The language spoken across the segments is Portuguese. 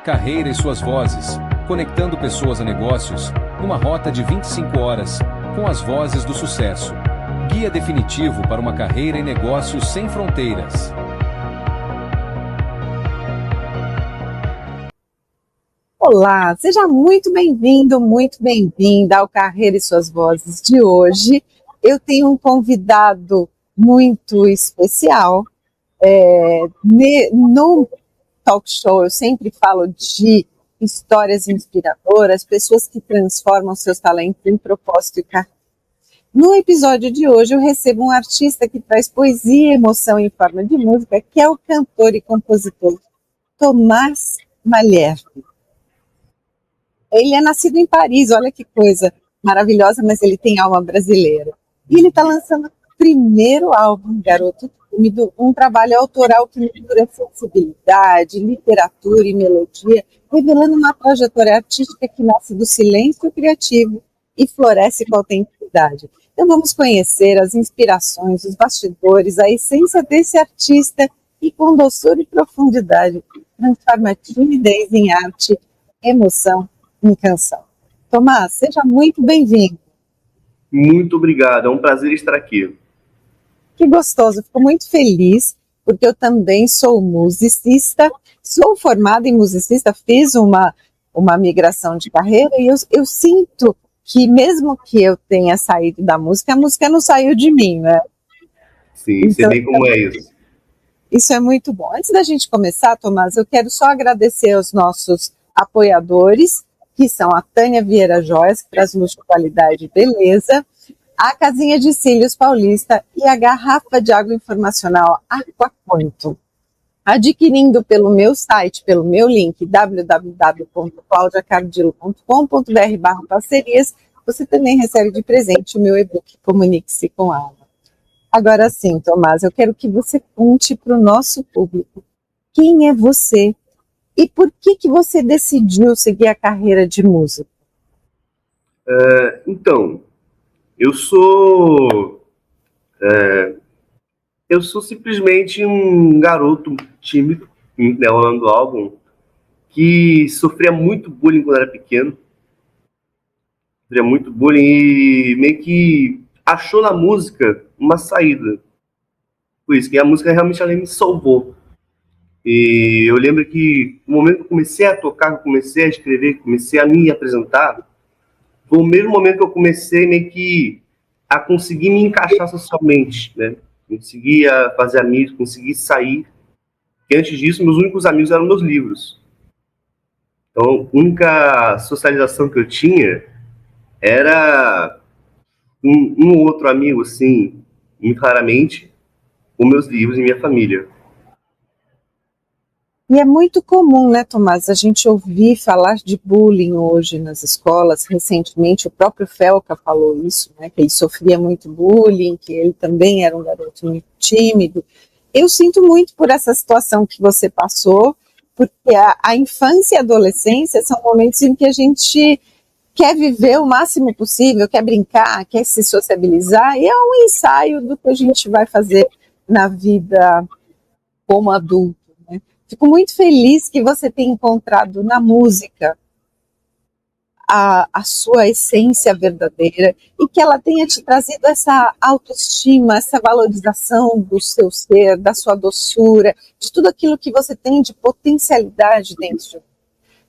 Carreira e suas vozes, conectando pessoas a negócios, numa rota de 25 horas, com as vozes do sucesso. Guia definitivo para uma carreira em negócios sem fronteiras. Olá, seja muito bem-vindo, muito bem-vinda ao Carreira e Suas Vozes de hoje. Eu tenho um convidado muito especial. No talk show eu sempre falo de histórias inspiradoras, pessoas que transformam seus talentos em propósito e carreira. No episódio de hoje eu recebo um artista que traz poesia e emoção em forma de música, que é o cantor e compositor Tomás Malherbe. Ele é nascido em Paris, olha que coisa maravilhosa, mas ele tem alma brasileira. E ele está lançando o primeiro álbum, Garoto Tímido, um trabalho autoral que mistura sensibilidade, literatura e melodia, revelando uma trajetória artística que nasce do silêncio criativo e floresce com autenticidade. Então vamos conhecer as inspirações, os bastidores, a essência desse artista e com doçura e profundidade transforma a timidez em arte, emoção em canção. Tomás, seja muito bem-vindo. Muito obrigado, é um prazer estar aqui. Que gostoso, fico muito feliz, porque eu também sou musicista, sou formada em musicista, fiz uma migração de carreira e eu sinto que mesmo que eu tenha saído da música, a música não saiu de mim, né? Sim, sei bem como é isso. Isso é muito bom. Antes da gente começar, Tomás, eu quero só agradecer aos nossos apoiadores, que são a Tânia Vieira Joias, que traz luxo, qualidade e beleza, a Casinha de Cílios Paulista e a garrafa de água informacional Aquaquanto. Adquirindo pelo meu site, pelo meu link www.claudiacardilo.com.br/parcerias, você também recebe de presente o meu e-book Comunique-se com a Alma. Agora sim, Tomás, eu quero que você conte para o nosso público quem é você e por que você decidiu seguir a carreira de músico. Então, eu sou simplesmente um garoto tímido, né, ao ano do álbum, que sofria muito bullying quando era pequeno. Sofria muito bullying e meio que achou na música uma saída. Por isso que a música realmente ela me salvou. E eu lembro que no momento que eu comecei a tocar, que eu comecei a escrever, que comecei a me apresentar, foi o mesmo momento que eu comecei meio que a conseguir me encaixar socialmente, né? Conseguir fazer amigos, conseguir sair. Porque antes disso, meus únicos amigos eram meus livros. Então, a única socialização que eu tinha era um outro amigo, assim, muito raramente, com meus livros e minha família. E é muito comum, né, Tomás, a gente ouvir falar de bullying hoje nas escolas. Recentemente, o próprio Felca falou isso, né, que ele sofria muito bullying, que ele também era um garoto muito tímido. Eu sinto muito por essa situação que você passou, porque a infância e a adolescência são momentos em que a gente quer viver o máximo possível, quer brincar, quer se sociabilizar, e é um ensaio do que a gente vai fazer na vida como adulto. Fico muito feliz que você tenha encontrado na música a sua essência verdadeira e que ela tenha te trazido essa autoestima, essa valorização do seu ser, da sua doçura, de tudo aquilo que você tem de potencialidade dentro de você.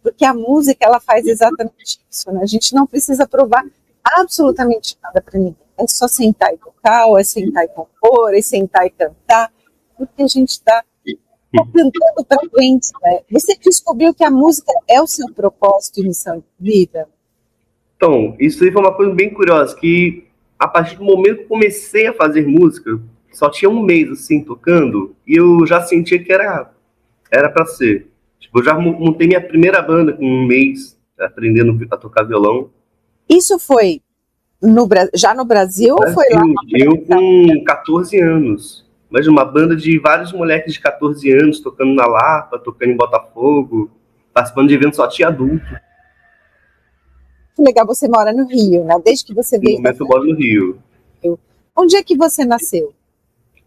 Porque a música, ela faz exatamente isso, né? A gente não precisa provar absolutamente nada para ninguém. É só sentar e tocar, ou é sentar e compor, é sentar e cantar, porque a gente está cantando para frente, né? Você descobriu que a música é o seu propósito e missão de vida? Então, isso aí foi uma coisa bem curiosa, que a partir do momento que eu comecei a fazer música, só tinha um mês, assim, tocando, e eu já sentia que era para ser. Tipo, eu já montei minha primeira banda com um mês, aprendendo a tocar violão. Isso foi já no Brasil ou foi lá? Eu com 14 anos. Mas uma banda de vários moleques de 14 anos, tocando na Lapa, tocando em Botafogo, participando de eventos só tinha adulto. Que legal, você mora no Rio, né? Desde que você veio. No momento eu moro no Rio. Onde é que você nasceu?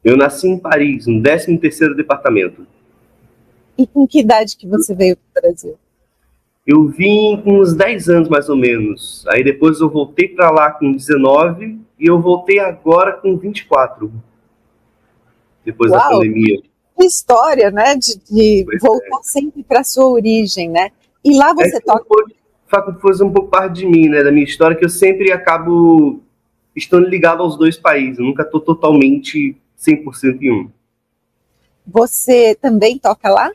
Eu nasci em Paris, no 13º departamento. E com que idade que você veio para o Brasil? Eu vim com uns 10 anos, mais ou menos. Aí depois eu voltei para lá com 19 e eu voltei agora com 24, depois da Uau, pandemia. que história, né? De voltar sempre para sua origem, né? E lá você toca. Foi um pouco parte de mim, né? Da minha história, que eu sempre acabo estando ligado aos dois países. Eu nunca estou totalmente 100% em um. Você também toca lá?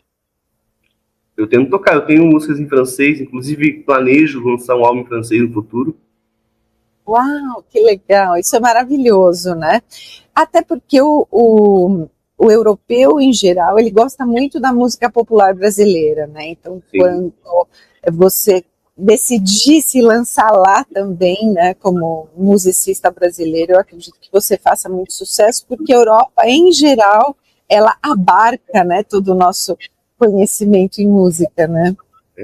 Eu tento tocar, eu tenho músicas em francês, inclusive planejo lançar um álbum em francês no futuro. Uau, que legal, isso é maravilhoso, né? Até porque o europeu, em geral, ele gosta muito da música popular brasileira, né? Então, Sim. quando você decidir se lançar lá também, né, como musicista brasileiro, eu acredito que você faça muito sucesso, porque a Europa, em geral, ela abarca, né, todo o nosso conhecimento em música, né?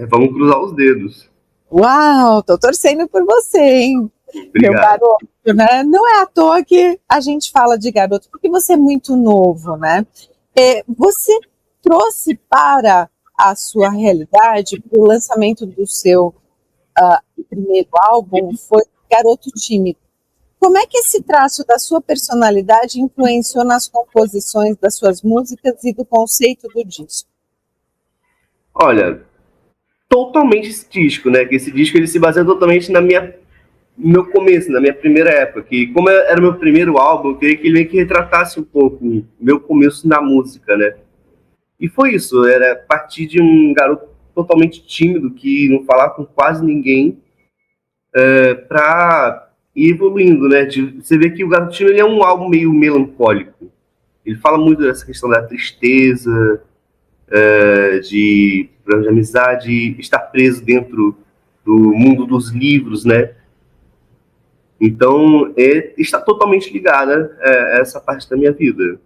Vamos cruzar os dedos. Uau, tô torcendo por você, hein? Obrigado. Meu garoto, né? Não é à toa que a gente fala de garoto, porque você é muito novo, né? Você trouxe para a sua realidade, o lançamento do seu primeiro álbum foi Garoto Tímido. Como é que esse traço da sua personalidade influenciou nas composições das suas músicas e do conceito do disco? Olha, totalmente esse disco, né? Que esse disco ele se baseia totalmente no meu começo, na minha primeira época. Que como era o meu primeiro álbum, eu queria que ele meio que retratasse um pouco o meu começo na música, né? E foi isso, era a partir de um garoto totalmente tímido, que não falava com quase ninguém, para ir evoluindo, né? Você vê que o Garoto Tímido ele é um álbum meio melancólico. Ele fala muito dessa questão da tristeza, de amizade, estar preso dentro do mundo dos livros, né? Então, está totalmente ligada a essa parte da minha vida.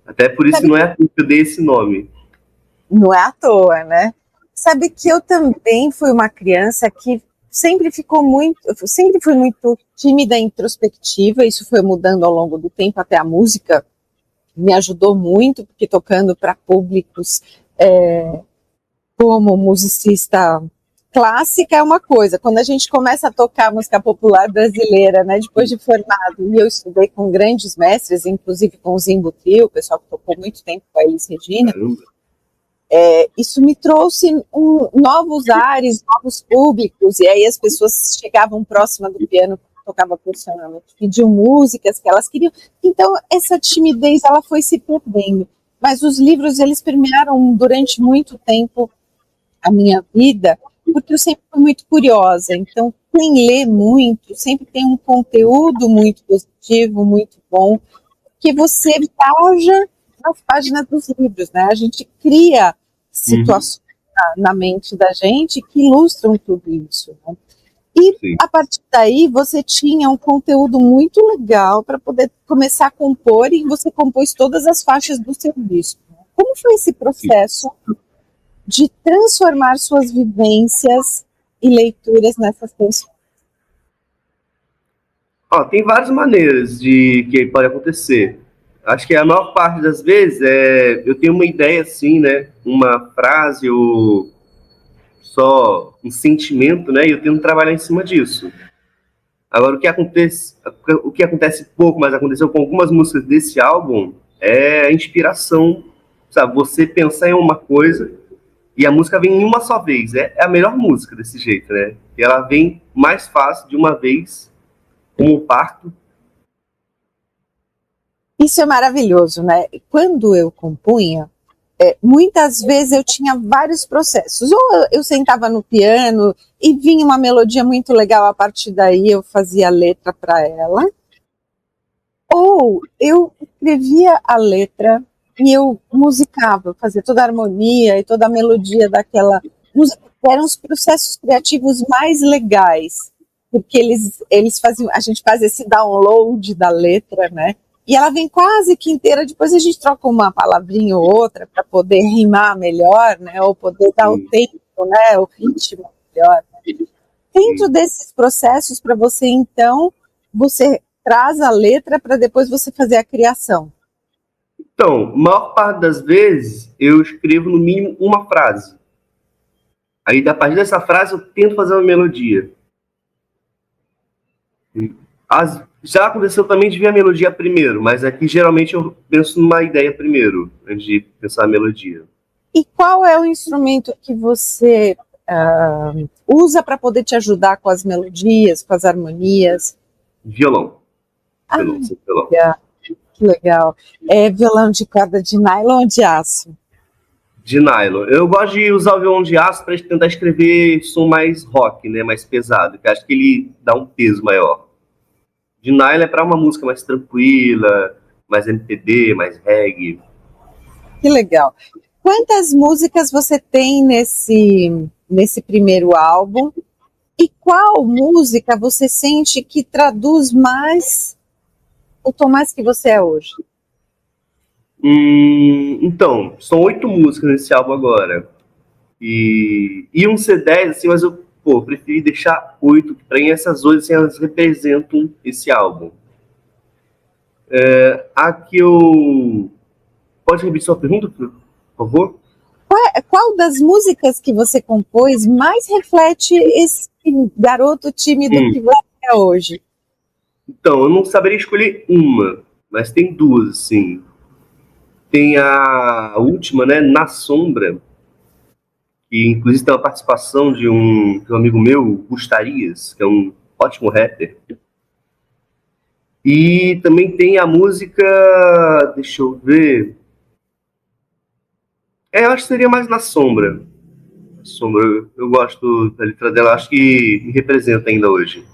Até por isso que não é à toa que eu dei esse nome. Não é à toa, né? Sabe que eu também fui uma criança que sempre fui muito tímida e introspectiva, isso foi mudando ao longo do tempo, até a música me ajudou muito, porque tocando para públicos como musicista clássica é uma coisa, quando a gente começa a tocar música popular brasileira, né, depois de formado, e eu estudei com grandes mestres, inclusive com o Zimbo Trio, o pessoal que tocou muito tempo com a Elis Regina, isso me trouxe novos ares, novos públicos, e aí as pessoas chegavam próximas do piano que tocava profissionalmente, pediam músicas que elas queriam, então essa timidez ela foi se perdendo, mas os livros eles permearam durante muito tempo a minha vida, porque eu sempre fui muito curiosa, então quem lê muito sempre tem um conteúdo muito positivo, muito bom, que você viaja nas páginas dos livros, né? A gente cria situações na mente da gente que ilustram tudo isso, né? E sim, a partir daí você tinha um conteúdo muito legal para poder começar a compor, e você compôs todas as faixas do seu disco. Como foi esse processo de transformar suas vivências e leituras nessas canções? Tem várias maneiras de que pode acontecer. Acho que a maior parte das vezes eu tenho uma ideia assim, né? Uma frase ou só um sentimento, né? E eu tento trabalhar em cima disso. Agora, o que acontece pouco, mas aconteceu com algumas músicas desse álbum, é a inspiração, sabe? Você pensar em uma coisa e a música vem em uma só vez. É a melhor música desse jeito, né? E ela vem mais fácil de uma vez, como um parto. Isso é maravilhoso, né? Quando eu compunha, muitas vezes eu tinha vários processos. Ou eu sentava no piano e vinha uma melodia muito legal, a partir daí eu fazia a letra para ela. Ou eu escrevia a letra e eu musicava, fazia toda a harmonia e toda a melodia daquela música. Eram os processos criativos mais legais, porque eles faziam, a gente faz esse download da letra, né? E ela vem quase que inteira, depois a gente troca uma palavrinha ou outra para poder rimar melhor, né? Ou poder dar o tempo, né? O ritmo melhor. Dentro desses processos, para você, então, você traz a letra para depois você fazer a criação. Então, a maior parte das vezes, eu escrevo no mínimo uma frase. Aí, a partir dessa frase, eu tento fazer uma melodia. Já aconteceu também de ver a melodia primeiro, mas aqui geralmente eu penso numa ideia primeiro, antes de pensar a melodia. E qual é o instrumento que você usa para poder te ajudar com as melodias, com as harmonias? Violão. Violão. Que legal. É violão de corda de nylon ou de aço? De nylon. Eu gosto de usar o violão de aço para tentar escrever som mais rock, né, mais pesado, que acho que ele dá um peso maior. De nylon é para uma música mais tranquila, mais MPB, mais reggae. Que legal. Quantas músicas você tem nesse primeiro álbum? E qual música você sente que traduz mais o Tomás que você é hoje? Então, são 8 músicas nesse álbum agora. E um ser 10, assim, mas eu preferi deixar 8, que para mim essas 8 assim, elas representam esse álbum. Aqui eu... Pode repetir sua pergunta, por favor? Qual das músicas que você compôs mais reflete esse garoto tímido que você é hoje? Então, eu não saberia escolher uma, mas tem 2, assim. Tem a última, né, Na Sombra, que inclusive tem uma participação de um amigo meu, Gustarias, que é um ótimo rapper. E também tem a música, deixa eu ver... eu acho que seria mais Na Sombra. Eu gosto da letra dela, acho que me representa ainda hoje.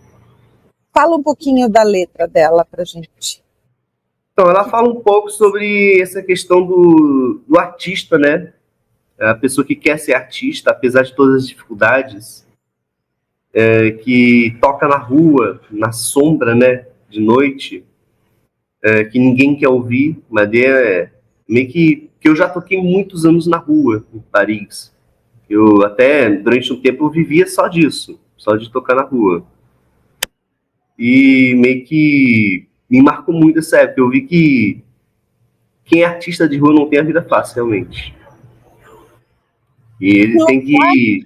Fala um pouquinho da letra dela pra gente. Então, ela fala um pouco sobre essa questão do artista, né? A pessoa que quer ser artista, apesar de todas as dificuldades, que toca na rua, na sombra, né? De noite, que ninguém quer ouvir, mas meio que eu já toquei muitos anos na rua, em Paris. Eu até, durante um tempo, eu vivia só disso, só de tocar na rua. E meio que me marcou muito essa época. Eu vi que quem é artista de rua não tem a vida fácil, realmente. E ele tem que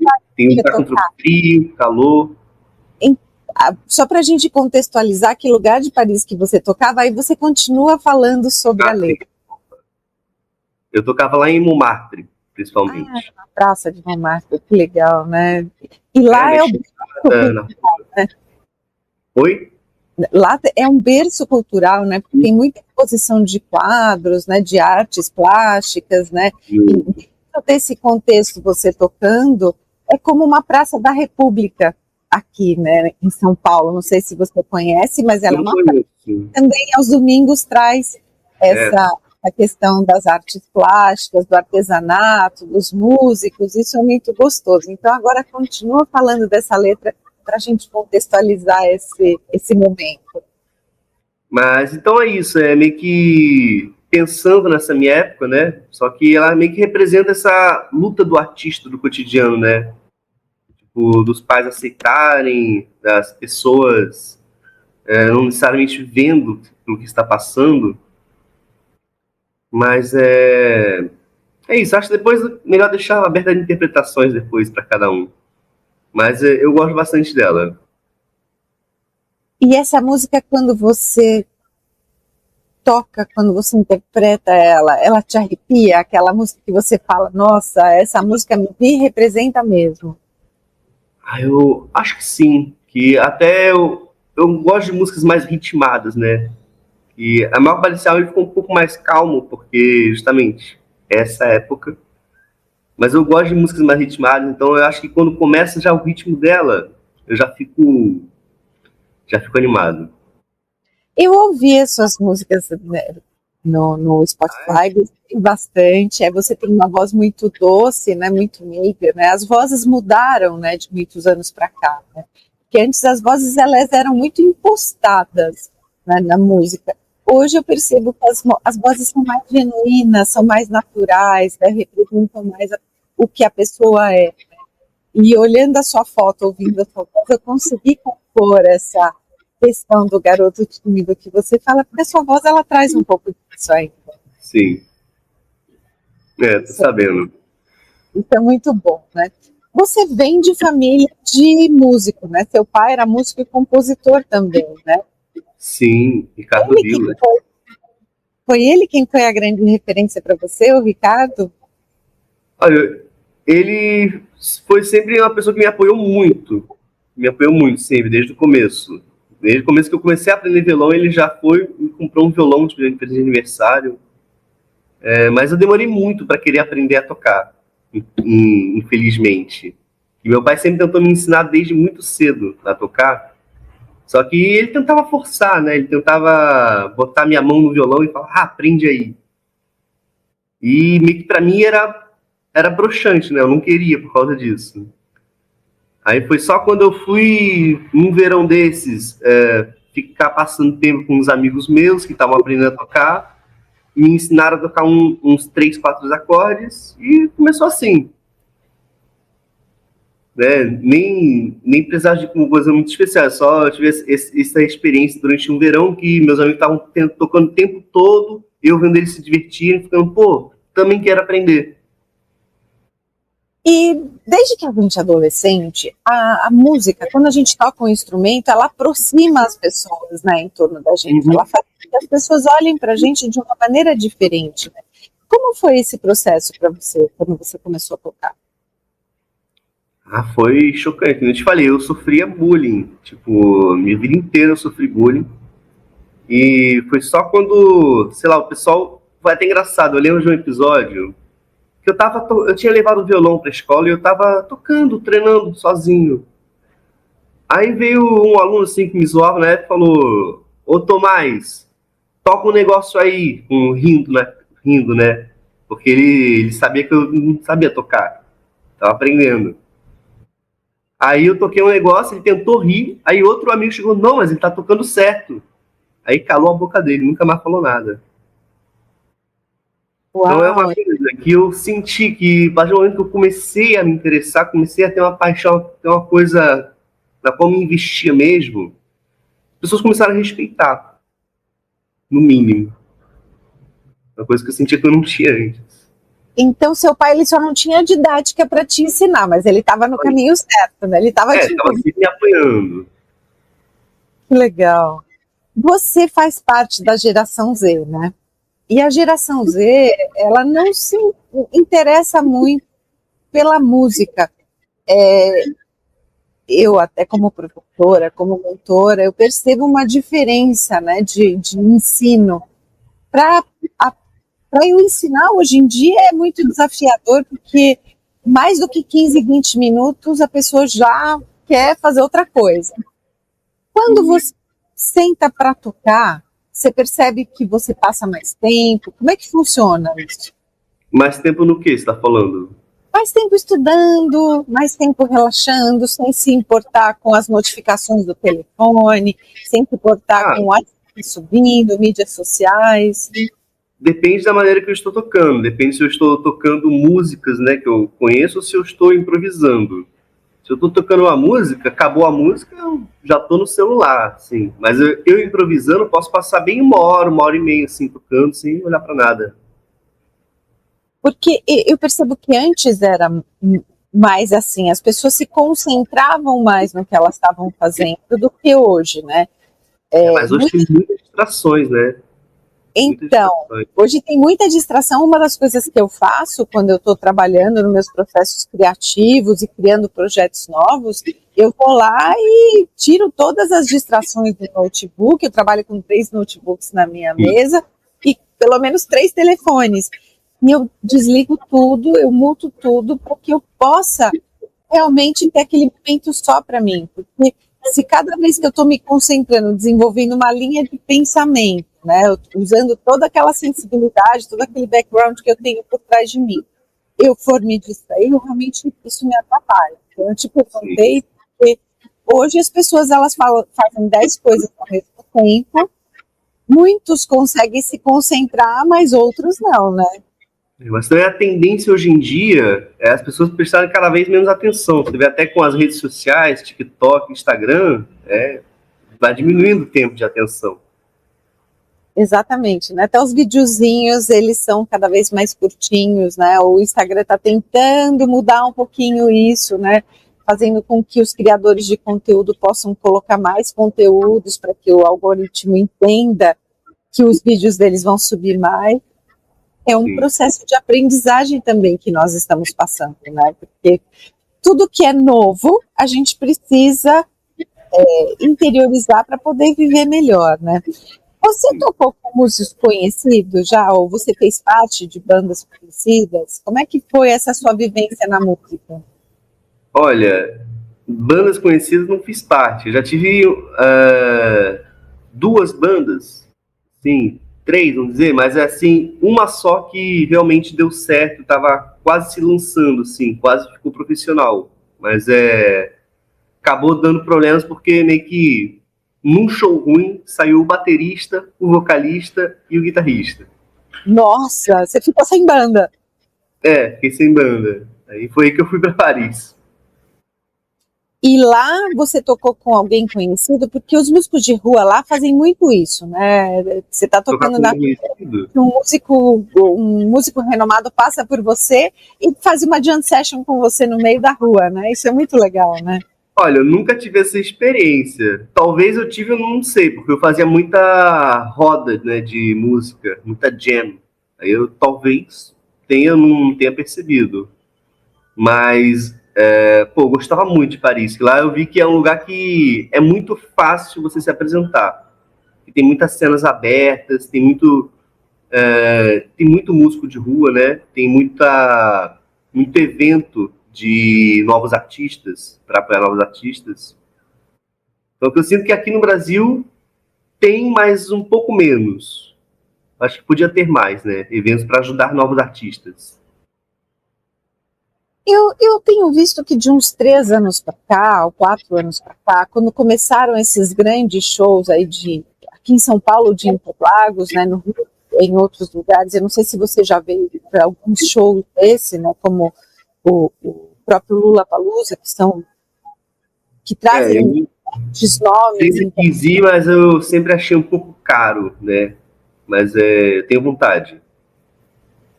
lutar contra o frio, calor. Só para a gente contextualizar que lugar de Paris que você tocava, aí você continua falando sobre a letra. Eu tocava lá em Montmartre, principalmente. Na praça de Montmartre, que legal, né? E lá é o berço cultural, né? Oi? Lá é um berço cultural, né? Porque tem muita exposição de quadros, né? De artes plásticas, né? E dentro desse contexto, você tocando, é como uma praça da República aqui, né? Em São Paulo. Não sei se você conhece, mas ela é uma praça que também aos domingos traz a questão das artes plásticas, do artesanato, dos músicos, isso é muito gostoso. Então agora continua falando dessa letra para a gente contextualizar esse momento. Mas então é isso, é meio que pensando nessa minha época, né? Só que ela meio que representa essa luta do artista do cotidiano, né? Tipo, dos pais aceitarem, das pessoas não necessariamente vendo o que está passando. Mas é isso, acho que depois melhor deixar aberta as interpretações depois para cada um. Mas eu gosto bastante dela. E essa música, quando você toca, quando você interpreta ela te arrepia? Aquela música que você fala, nossa, essa música me representa mesmo. Eu acho que sim, que até eu gosto de músicas mais ritmadas, né? E a maior parte desse álbum ficou um pouco mais calmo, porque justamente essa época. Mas eu gosto de músicas mais ritmadas, então eu acho que quando começa já o ritmo dela, eu já fico animado. Eu ouvi as suas músicas, né, no Spotify, gostei bastante. Você tem uma voz muito doce, né, muito meiga, né? As vozes mudaram, né, de muitos anos para cá, né? Porque antes as vozes elas eram muito impostadas, né, na música. Hoje eu percebo que as vozes são mais genuínas, são mais naturais, né, representam mais o que a pessoa é. Né? E olhando a sua foto, ouvindo a sua voz, eu consegui compor essa questão do garoto tímido que você fala, porque a sua voz ela traz um pouco disso ainda. Sim. Tô sabendo. Isso é muito bom, né? Você vem de família de músico, né? Seu pai era músico e compositor também, né? Sim, Ricardo Ele Vila. foi ele quem foi a grande referência para você, o Ricardo? Olha, ele foi sempre uma pessoa que me apoiou muito sempre, desde o começo. Desde o começo que eu comecei a aprender violão, ele já foi e comprou um violão de presente de aniversário. Mas eu demorei muito para querer aprender a tocar, infelizmente. E meu pai sempre tentou me ensinar desde muito cedo a tocar, só que ele tentava forçar, né? Ele tentava botar minha mão no violão e falar, aprende aí. E meio que pra mim era broxante, né? Eu não queria por causa disso. Aí foi só quando eu fui, num verão desses, ficar passando tempo com uns amigos meus que estavam aprendendo a tocar, me ensinaram a tocar uns 3, 4 acordes e começou assim. Né? Nem precisava de uma coisa muito especial, só eu tive essa experiência durante um verão que meus amigos estavam tocando o tempo todo, eu vendo eles se divertirem, ficando, pô, também quero aprender. E desde que a gente é adolescente, a música, quando a gente toca um instrumento, ela aproxima as pessoas, né, em torno da gente. Ela faz com que as pessoas olhem para a gente de uma maneira diferente, né? Como foi esse processo para você, quando você começou a tocar? Foi chocante. Como eu te falei, eu sofria bullying. Tipo, minha vida inteira eu sofri bullying. E foi só quando, sei lá, o pessoal... Foi até engraçado, eu lembro de um episódio que eu tinha levado o violão pra escola e eu tava tocando, treinando sozinho. Aí veio um aluno assim que me zoava na época e falou: Ô Tomás, toca um negócio aí, rindo, né? Porque ele sabia que eu não sabia tocar, tava aprendendo. Aí eu toquei um negócio, ele tentou rir, aí outro amigo chegou: não, mas ele tá tocando certo. Aí calou a boca dele, nunca mais falou nada. Então é uma Uau! coisa que eu senti que, a partir do momento que eu comecei a me interessar, comecei a ter uma paixão, ter uma coisa na qual me investia mesmo, as pessoas começaram a respeitar, no mínimo. Uma coisa que eu sentia que eu não tinha antes. Então seu pai ele só não tinha didática para te ensinar, mas ele estava no caminho certo, né? Ele estava te Estava sempre me apoiando. Que legal. Você faz parte da geração Z, né? E a geração Z, ela não se interessa muito pela música. Eu, até como professora, como mentora, eu percebo uma diferença, né, de ensino. Para eu ensinar, hoje em dia, é muito desafiador, porque mais do que 15, 20 minutos, a pessoa já quer fazer outra coisa. Quando você senta para tocar, você percebe que você passa mais tempo? Como é que funciona isso? Mais tempo no que você está falando? Mais tempo estudando, mais tempo relaxando, sem se importar com as notificações do telefone, sem se importar com o WhatsApp subindo, mídias sociais. Depende da maneira que eu estou tocando. Depende se eu estou tocando músicas, né, que eu conheço, ou se eu estou improvisando. Se eu estou tocando uma música, acabou a música, eu já estou no celular, assim. Mas eu improvisando, posso passar bem uma hora e meia, assim, tocando, sem olhar para nada. Porque eu percebo que antes era mais assim, as pessoas se concentravam mais no que elas estavam fazendo do que hoje, né? Mas hoje tem muitas distrações, né? Então, hoje tem muita distração. Uma das coisas que eu faço quando eu estou trabalhando nos meus processos criativos e criando projetos novos, eu vou lá e tiro todas as distrações do notebook. Eu trabalho com 3 notebooks na minha mesa e pelo menos 3 telefones. E eu desligo tudo, eu muto tudo para que eu possa realmente ter aquele momento só para mim. Porque se cada vez que eu estou me concentrando, desenvolvendo uma linha de pensamento, né, usando toda aquela sensibilidade, todo aquele background que eu tenho por trás de mim, eu for me distrair, realmente isso me atrapalha. Então, eu te perguntei, porque hoje as pessoas elas fazem 10 coisas ao mesmo tempo, muitos conseguem se concentrar, mas outros não, né? Mas também a tendência hoje em dia é as pessoas prestarem cada vez menos atenção. Você vê até com as redes sociais, TikTok, Instagram, vai diminuindo o tempo de atenção. Exatamente, né? Até os videozinhos, eles são cada vez mais curtinhos, né? O Instagram está tentando mudar um pouquinho isso, né? Fazendo com que os criadores de conteúdo possam colocar mais conteúdos para que o algoritmo entenda que os vídeos deles vão subir mais. É um processo de aprendizagem também que nós estamos passando, né? Porque tudo que é novo, a gente precisa interiorizar para poder viver melhor, né? Você tocou com músicos conhecidos já? Ou você fez parte de bandas conhecidas? Como é que foi essa sua vivência na música? Olha, bandas conhecidas não fiz parte. Eu já tive 2 bandas, sim, 3, vamos dizer, mas é assim, uma só que realmente deu certo, estava quase se lançando, assim, quase ficou profissional. Mas acabou dando problemas porque meio que num show ruim saiu o baterista, o vocalista e o guitarrista. Nossa, você ficou sem banda. Fiquei sem banda. Aí foi aí que eu fui para Paris. E lá você tocou com alguém conhecido, porque os músicos de rua lá fazem muito isso, né? Você está tocando na um músico renomado passa por você e faz uma jam session com você no meio da rua, né? Isso é muito legal, né? Olha, eu nunca tive essa experiência. Talvez eu tive, eu não sei, porque eu fazia muita roda, né, de música, muita jam. Aí eu talvez não tenha percebido. Mas, eu gostava muito de Paris. Lá eu vi que é um lugar que é muito fácil você se apresentar. Que tem muitas cenas abertas, tem muito músico de rua, né? Tem muito evento de novos artistas, para apoiar novos artistas. Então eu sinto que aqui no Brasil tem, mas um pouco menos. Acho que podia ter mais, né? Eventos para ajudar novos artistas. Eu tenho visto que de uns 3 anos para cá, ou 4 anos para cá, quando começaram esses grandes shows aí aqui em São Paulo, de Interlagos, né, no Rio, em outros lugares, eu não sei se você já veio para alguns shows desse, né, como o próprio Lollapalooza, que trazem muitos nomes. Sempre quis ir, mas eu sempre achei um pouco caro, né? Mas tenho vontade.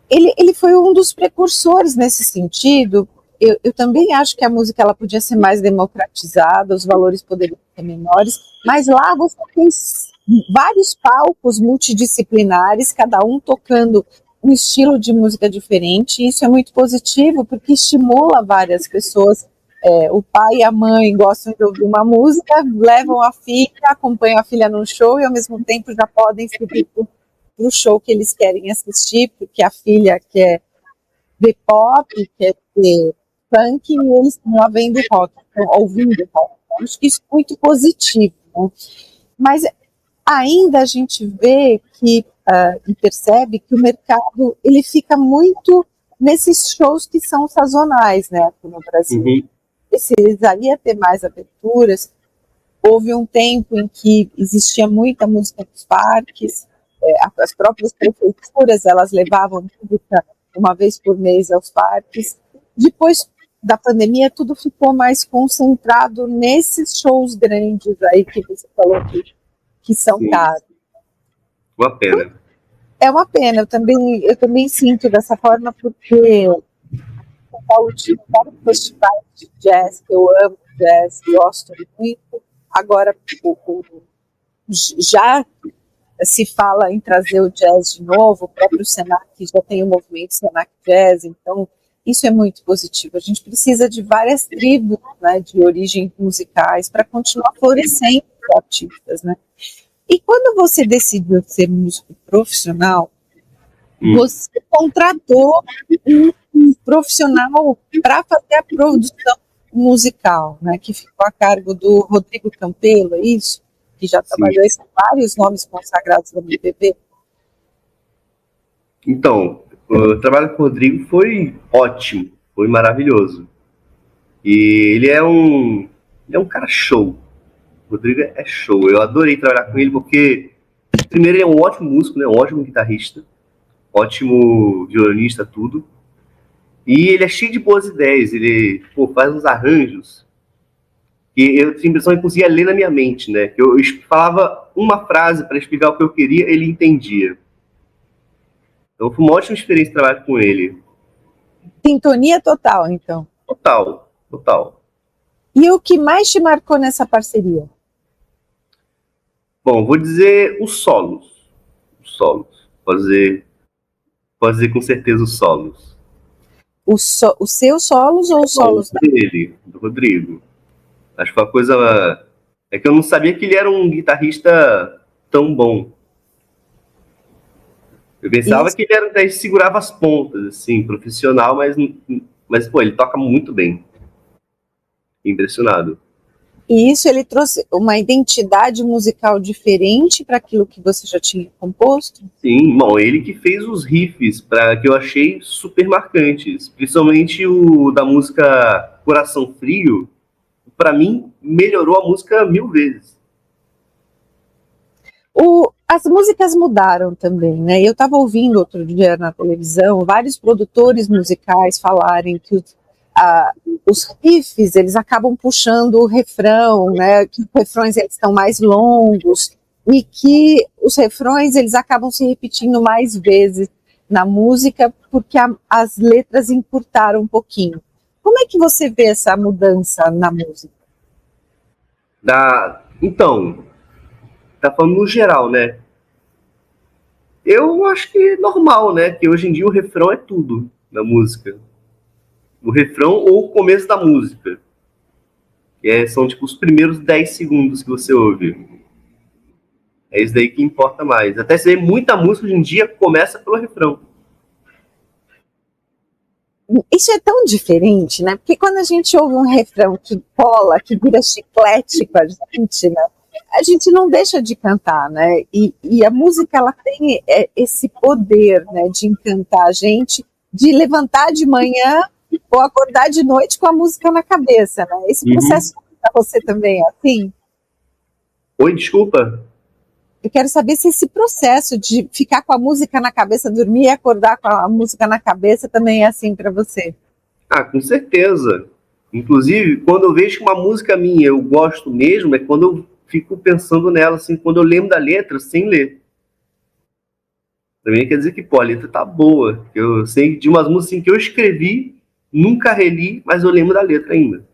Ele foi um dos precursores nesse sentido. Eu também acho que a música ela podia ser mais democratizada, os valores poderiam ser menores, mas lá você tem vários palcos multidisciplinares, cada um tocando um estilo de música diferente, e isso é muito positivo, porque estimula várias pessoas. O pai e a mãe gostam de ouvir uma música, levam a filha, acompanham a filha no show e ao mesmo tempo já podem seguir para o show que eles querem assistir, porque a filha quer ver pop, quer ver funk, e eles estão lá vendo rock, ouvindo rock. Eu acho que isso é muito positivo, né? Mas ainda a gente vê que e percebe que o mercado ele fica muito nesses shows que são sazonais, né, aqui no Brasil. Uhum. Precisaria ter mais aberturas. Houve um tempo em que existia muita música nos parques, as próprias prefeituras elas levavam música uma vez por mês aos parques. Depois da pandemia, tudo ficou mais concentrado nesses shows grandes aí que você falou que são caros. Uma pena. É uma pena, eu também sinto dessa forma, porque São Paulo tinha vários festivais de jazz, que eu amo jazz, gosto muito. Agora, já se fala em trazer o jazz de novo, o próprio Senac já tem o movimento Senac Jazz, então isso é muito positivo. A gente precisa de várias tribos, né, de origem musicais para continuar florescendo os artistas, né? E quando você decidiu ser músico profissional, você contratou um profissional para fazer a produção musical, né, que ficou a cargo do Rodrigo Campelo, é isso? Que já trabalhou em vários nomes consagrados da MPB. Então, o trabalho com o Rodrigo foi ótimo, foi maravilhoso. E ele é um cara show. O Rodrigo é show. Eu adorei trabalhar com ele porque, primeiro, ele é um ótimo músico, né? Um ótimo guitarrista, ótimo violonista, tudo. E ele é cheio de boas ideias. Ele faz uns arranjos que eu tinha a impressão que conseguia ler na minha mente, né? Que eu falava uma frase para explicar o que eu queria, ele entendia. Então foi uma ótima experiência trabalhar com ele. Sintonia total, então. Total, total. E o que mais te marcou nessa parceria? Bom, vou dizer os solos. Os solos. Pode dizer com certeza os solos. Os seus solos ou os solos dele, do Rodrigo. Acho que foi uma coisa... É que eu não sabia que ele era um guitarrista tão bom. Eu pensava Isso. que ele era um guitarrista que segurava as pontas, assim, profissional, mas pô, ele toca muito bem. Impressionado. E isso ele trouxe uma identidade musical diferente para aquilo que você já tinha composto? Sim, bom, ele que fez os riffs que eu achei super marcantes. Principalmente o da música Coração Frio. Para mim, melhorou a música 1000 vezes. As músicas mudaram também, né? Eu estava ouvindo outro dia na televisão vários produtores musicais falarem que os riffs eles acabam puxando o refrão, né? Que os refrões eles estão mais longos e que os refrões eles acabam se repetindo mais vezes na música porque as letras encurtaram um pouquinho. Como é que você vê essa mudança na música? Então, tá falando no geral, né? Eu acho que é normal, né? Que hoje em dia o refrão é tudo na música. O refrão ou o começo da música. São tipo os primeiros 10 segundos que você ouve. É isso daí que importa mais. Até se muita música hoje em dia começa pelo refrão. Isso é tão diferente, né? Porque quando a gente ouve um refrão que cola, que vira chiclete com a gente, né? A gente não deixa de cantar, né? E a música, ela tem esse poder, né? De encantar a gente, de levantar de manhã ou acordar de noite com a música na cabeça, né? Esse processo para você também é assim? Oi, desculpa? Eu quero saber se esse processo de ficar com a música na cabeça, dormir e acordar com a música na cabeça também é assim para você. Ah, com certeza. Inclusive, quando eu vejo que uma música minha eu gosto mesmo, é quando eu fico pensando nela, assim, quando eu lembro da letra sem ler. Também quer dizer que, pô, a letra tá boa. Eu sei de umas músicas assim, que eu escrevi, nunca reli, mas eu lembro da letra ainda.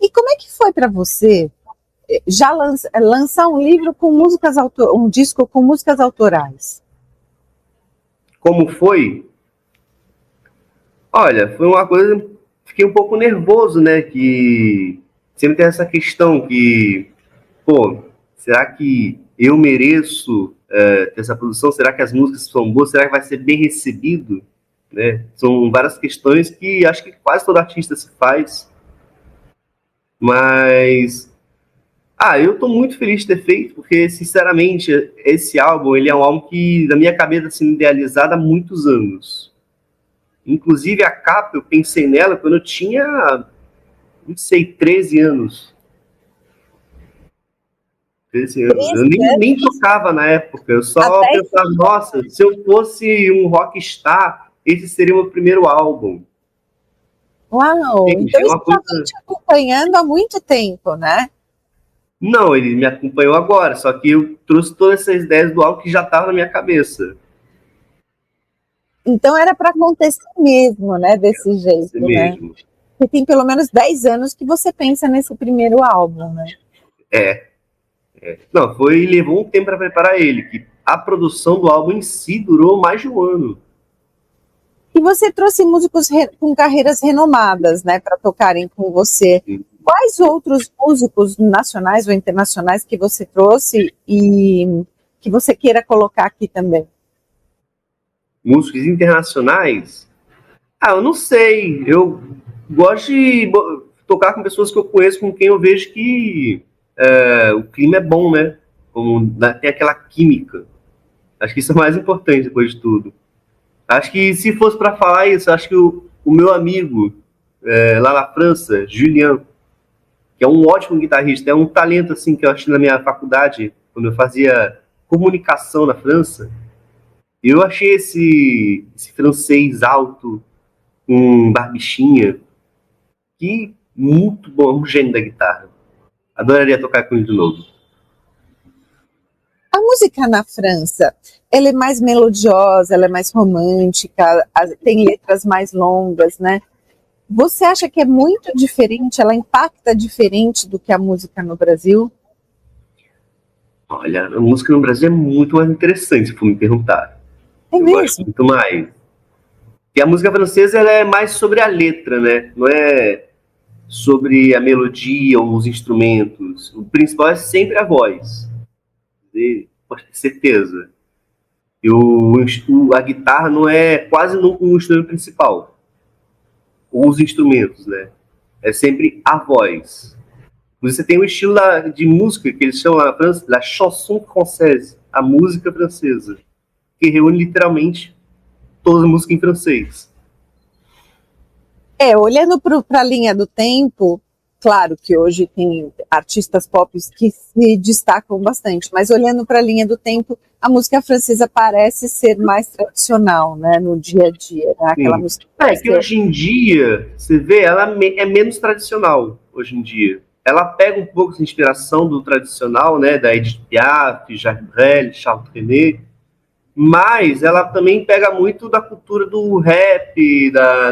E como é que foi para você já lançar um livro com músicas um disco com músicas autorais? Como foi? Olha, foi uma coisa... Fiquei um pouco nervoso, né? Que sempre tem essa questão que... Pô, será que eu mereço ter essa produção? Será que as músicas são boas? Será que vai ser bem recebido? Né? São várias questões que acho que quase todo artista se faz. Mas... eu tô muito feliz de ter feito, porque, sinceramente, esse álbum, ele é um álbum que, na minha cabeça, assim, idealizado há muitos anos. Inclusive, a capa, eu pensei nela quando eu tinha, não sei, 13 anos. 13 anos. Eu nem tocava na época, eu só pensava, nossa, se eu fosse um rockstar, esse seria o meu primeiro álbum. Uau! Então isso já vem te acompanhando há muito tempo, né? Não, ele me acompanhou agora, só que eu trouxe todas essas ideias do álbum que já estavam na minha cabeça. Então era para acontecer mesmo, né? Desse jeito, né? Porque tem pelo menos 10 anos que você pensa nesse primeiro álbum, né? Não, levou um tempo para preparar ele, que a produção do álbum em si durou mais de um ano. E você trouxe músicos com carreiras renomadas, né, para tocarem com você. Sim. Quais outros músicos nacionais ou internacionais que você trouxe e que você queira colocar aqui também? Músicos internacionais? Eu não sei. Eu gosto de tocar com pessoas que eu conheço, com quem eu vejo que o clima é bom, né? Tem aquela química. Acho que isso é o mais importante depois de tudo. Acho que se fosse para falar isso, acho que o meu amigo lá na França, Julien, que é um ótimo guitarrista, é um talento assim que eu achei na minha faculdade, quando eu fazia comunicação na França. Eu achei esse francês alto, com barbichinha, que muito bom, um gênio da guitarra. Adoraria tocar com ele de novo. A música na França, ela é mais melodiosa, ela é mais romântica, tem letras mais longas, né? Você acha que é muito diferente, ela impacta diferente do que a música no Brasil? Olha, a música no Brasil é muito mais interessante, se for me perguntar. É Eu gosto mesmo? muito mais. E a música francesa, ela é mais sobre a letra, né? Não é sobre a melodia ou os instrumentos. O principal é sempre a voz. Pode ter certeza. E a guitarra não é quase nunca o instrumento principal. Ou os instrumentos, né? É sempre a voz. Você tem um estilo de música que eles chamam na França la chanson française, a música francesa, que reúne literalmente toda a música em francês. Olhando para a linha do tempo, claro que hoje tem artistas pop que se destacam bastante, mas olhando para a linha do tempo, a música francesa parece ser mais tradicional, né, no dia a dia, né? Aquela música. Que hoje em dia, você vê, ela é menos tradicional, hoje em dia. Ela pega um pouco de inspiração do tradicional, né, da Edith Piaf, Jacques Brel, Charles Trenet, mas ela também pega muito da cultura do rap,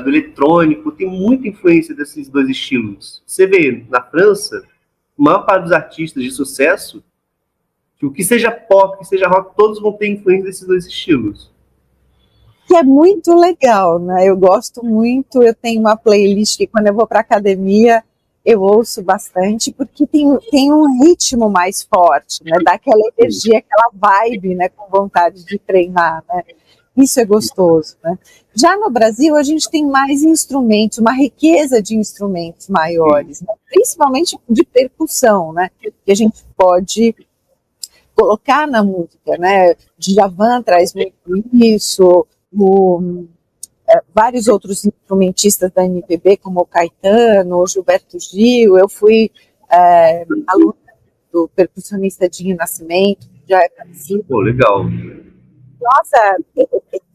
do eletrônico, tem muita influência desses dois estilos. Você vê, na França, a maior parte dos artistas de sucesso, que o que seja pop, que seja rock, todos vão ter influência desses dois estilos. Que é muito legal, né? Eu gosto muito, eu tenho uma playlist que quando eu vou para academia, eu ouço bastante, porque tem um ritmo mais forte, né? Dá aquela energia, aquela vibe, né? Com vontade de treinar, né? Isso é gostoso, né? Já no Brasil, a gente tem mais instrumentos, uma riqueza de instrumentos maiores, né? Principalmente de percussão, né? Que a gente pode colocar na música, né? Djavan traz muito isso, vários outros instrumentistas da MPB, como o Caetano, o Gilberto Gil. Eu fui aluna do percussionista Dinho Nascimento, que já é parecido. Pô, legal. Nossa,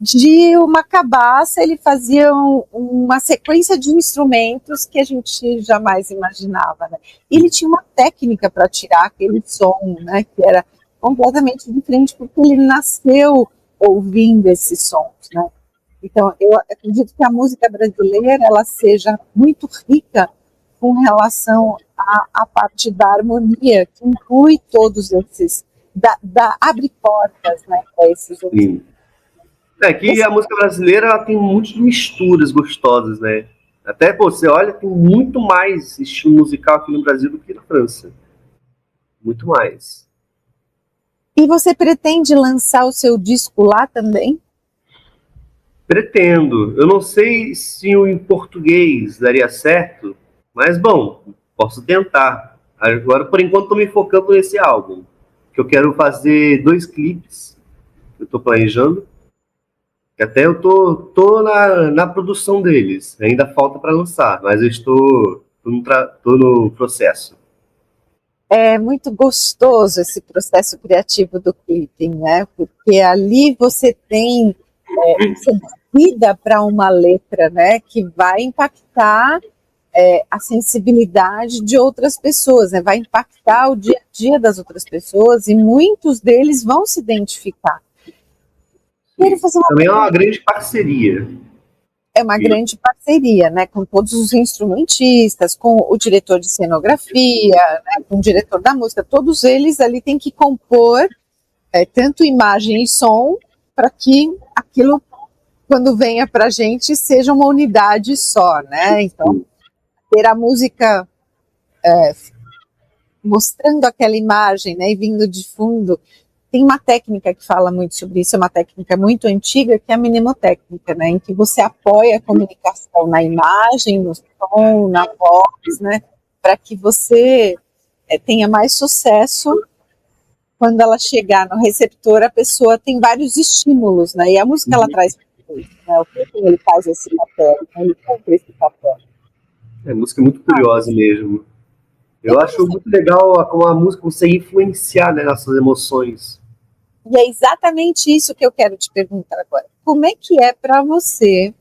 de uma cabaça ele fazia uma sequência de instrumentos que a gente jamais imaginava, né? Ele tinha uma técnica para tirar aquele som, né, que era completamente diferente, porque ele nasceu ouvindo esses sons, né? Então, eu acredito que a música brasileira ela seja muito rica com relação à parte da harmonia, que inclui todos esses, abre portas, né, para esses outros. Sim. Que a música brasileira ela tem muitas misturas gostosas, né? Até, você olha, tem muito mais estilo musical aqui no Brasil do que na França. Muito mais. E você pretende lançar o seu disco lá também? Pretendo. Eu não sei se em português daria certo, mas, bom, posso tentar. Agora, por enquanto, estou me focando nesse álbum, que eu quero fazer 2 clipes, que eu estou planejando, que até eu tô na produção deles. Ainda falta para lançar, mas eu estou no processo. É muito gostoso esse processo criativo do clipping, né? Porque ali você tem vida para uma letra, né? Que vai impactar a sensibilidade de outras pessoas, né? Vai impactar o dia a dia das outras pessoas e muitos deles vão se identificar. Também é uma grande parceria. É uma grande parceria, né, com todos os instrumentistas, com o diretor de cenografia, né, com o diretor da música, todos eles ali têm que compor tanto imagem e som para que aquilo, quando venha para a gente, seja uma unidade só, né? Então, ter a música mostrando aquela imagem, né, e vindo de fundo. Tem uma técnica que fala muito sobre isso, é uma técnica muito antiga, que é a mnemotécnica, né, em que você apoia a comunicação na imagem, no som, na voz, né, para que você tenha mais sucesso. Quando ela chegar no receptor, a pessoa tem vários estímulos, né, e a música ela traz isso, né, o que ele faz esse papel, né, ele cumpre esse papel. A música é muito curiosa mesmo. Eu acho muito legal como a música consegue influenciar, né, nossas emoções. E é exatamente isso que eu quero te perguntar agora. Como é que é para você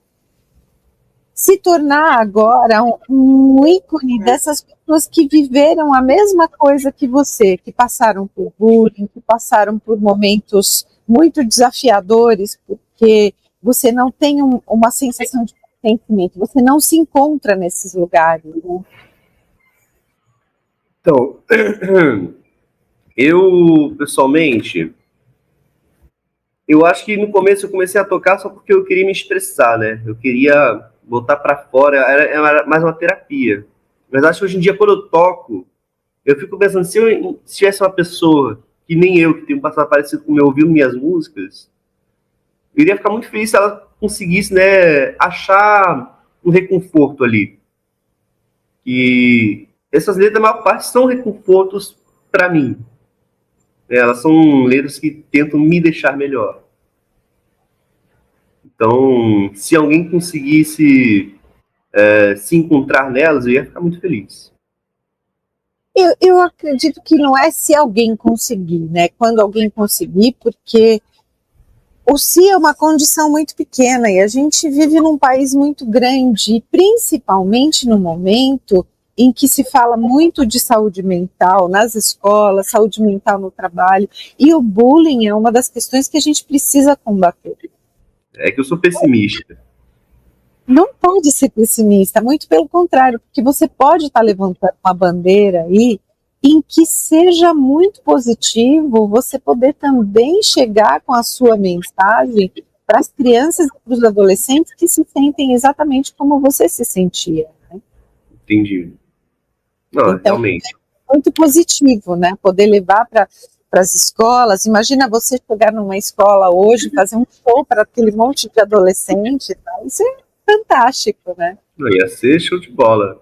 se tornar agora um ícone dessas pessoas que viveram a mesma coisa que você, que passaram por bullying, que passaram por momentos muito desafiadores, porque você não tem uma sensação de pertencimento, você não se encontra nesses lugares, né? Então, eu, pessoalmente, eu acho que no começo eu comecei a tocar só porque eu queria me expressar, né? Eu queria botar pra fora, era mais uma terapia. Mas acho que hoje em dia, quando eu toco, eu fico pensando, se tivesse uma pessoa que nem eu, que tem um passado parecido com o meu, ouvindo minhas músicas, eu iria ficar muito feliz se ela conseguisse, né, achar um reconforto ali. E essas letras, a maior parte, são reconfortos para mim. Elas são letras que tentam me deixar melhor. Então, se alguém conseguisse se encontrar nelas, eu ia ficar muito feliz. Eu acredito que não é se alguém conseguir, né? Quando alguém conseguir, porque o se é uma condição muito pequena e a gente vive num país muito grande, principalmente no momento em que se fala muito de saúde mental nas escolas, saúde mental no trabalho, e o bullying é uma das questões que a gente precisa combater. É que eu sou pessimista. Não pode ser pessimista, muito pelo contrário, porque você pode estar levantando uma bandeira aí em que seja muito positivo você poder também chegar com a sua mensagem para as crianças e para os adolescentes que se sentem exatamente como você se sentia, né? Entendi. Não, Então, realmente. é muito positivo, né? Poder levar para as escolas. Imagina você chegar numa escola hoje, fazer um show para aquele monte de adolescente, tá? Isso é fantástico, né? Não, ia ser show de bola.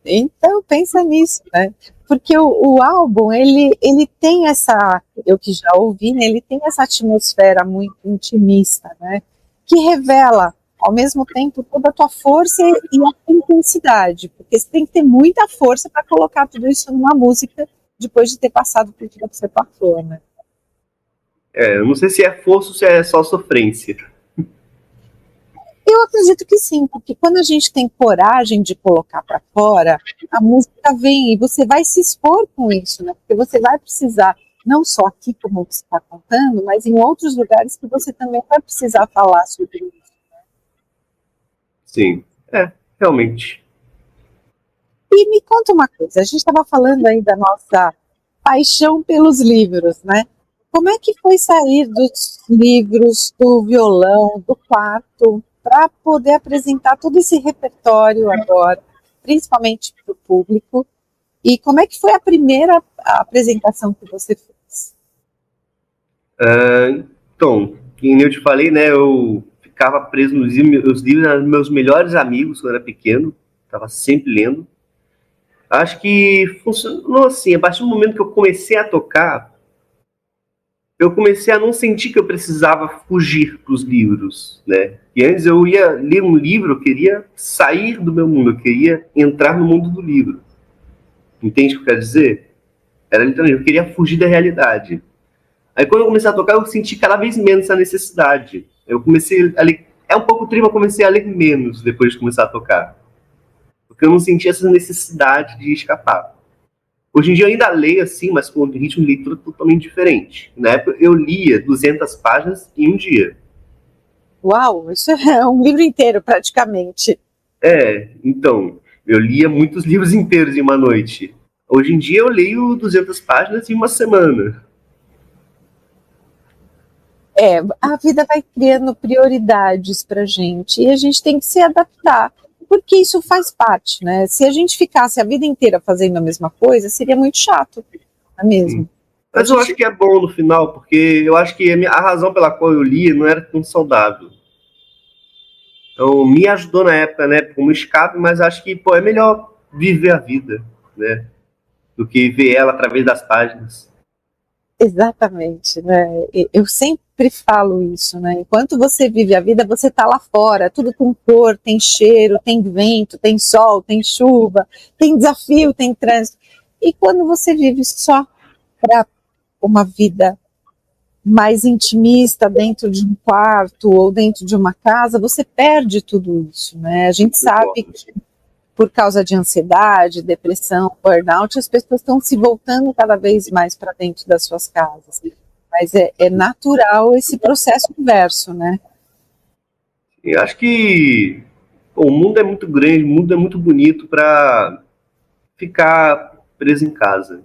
Então, pensa nisso, né? Porque o álbum, ele tem essa, eu que já ouvi, né, ele tem essa atmosfera muito intimista, né? Que revela, ao mesmo tempo, toda a tua força e a intensidade, porque você tem que ter muita força para colocar tudo isso numa música depois de ter passado por tudo que você passou, né? Eu não sei se é força ou se é só sofrência. Eu acredito que sim, porque quando a gente tem coragem de colocar para fora, a música vem e você vai se expor com isso, né? Porque você vai precisar, não só aqui como você está contando, mas em outros lugares que você também vai precisar falar sobre isso. Sim, realmente. E me conta uma coisa, a gente estava falando aí da nossa paixão pelos livros, né? Como é que foi sair dos livros, do violão, do quarto, para poder apresentar todo esse repertório agora, principalmente para o público? E como é que foi a primeira apresentação que você fez? Então, como eu te falei, né, eu ficava preso nos livros, os livros eram meus melhores amigos quando eu era pequeno, estava sempre lendo. Acho que funcionou assim, a partir do momento que eu comecei a tocar, eu comecei a não sentir que eu precisava fugir para os livros, né? E antes eu ia ler um livro, eu queria sair do meu mundo, eu queria entrar no mundo do livro. Entende o que eu quero dizer? Era literalmente, eu queria fugir da realidade. Aí quando eu comecei a tocar, eu senti cada vez menos essa necessidade. Eu comecei a ler, é um pouco triste, mas eu comecei a ler menos depois de começar a tocar. Porque eu não sentia essa necessidade de escapar. Hoje em dia eu ainda leio assim, mas com um ritmo de leitura totalmente diferente. Na época eu lia 200 páginas em um dia. Uau, isso é um livro inteiro praticamente. Então, eu lia muitos livros inteiros em uma noite. Hoje em dia eu leio 200 páginas em uma semana. A vida vai criando prioridades para a gente e a gente tem que se adaptar, porque isso faz parte, né? Se a gente ficasse a vida inteira fazendo a mesma coisa, seria muito chato, não é mesmo? Sim. Mas eu acho que é bom no final, porque eu acho que a razão pela qual eu lia não era tão saudável. Então, me ajudou na época, né, como escape, mas acho que, é melhor viver a vida, né, do que ver ela através das páginas. Exatamente, né? Eu sempre falo isso, né? Enquanto você vive a vida, você está lá fora, tudo tem cor, tem cheiro, tem vento, tem sol, tem chuva, tem desafio, tem trânsito. E quando você vive só para uma vida mais intimista dentro de um quarto ou dentro de uma casa, você perde tudo isso, né? A gente sabe que por causa de ansiedade, depressão, burnout, as pessoas estão se voltando cada vez mais para dentro das suas casas. Mas é natural esse processo inverso, né? Eu acho que o mundo é muito grande, o mundo é muito bonito para ficar preso em casa.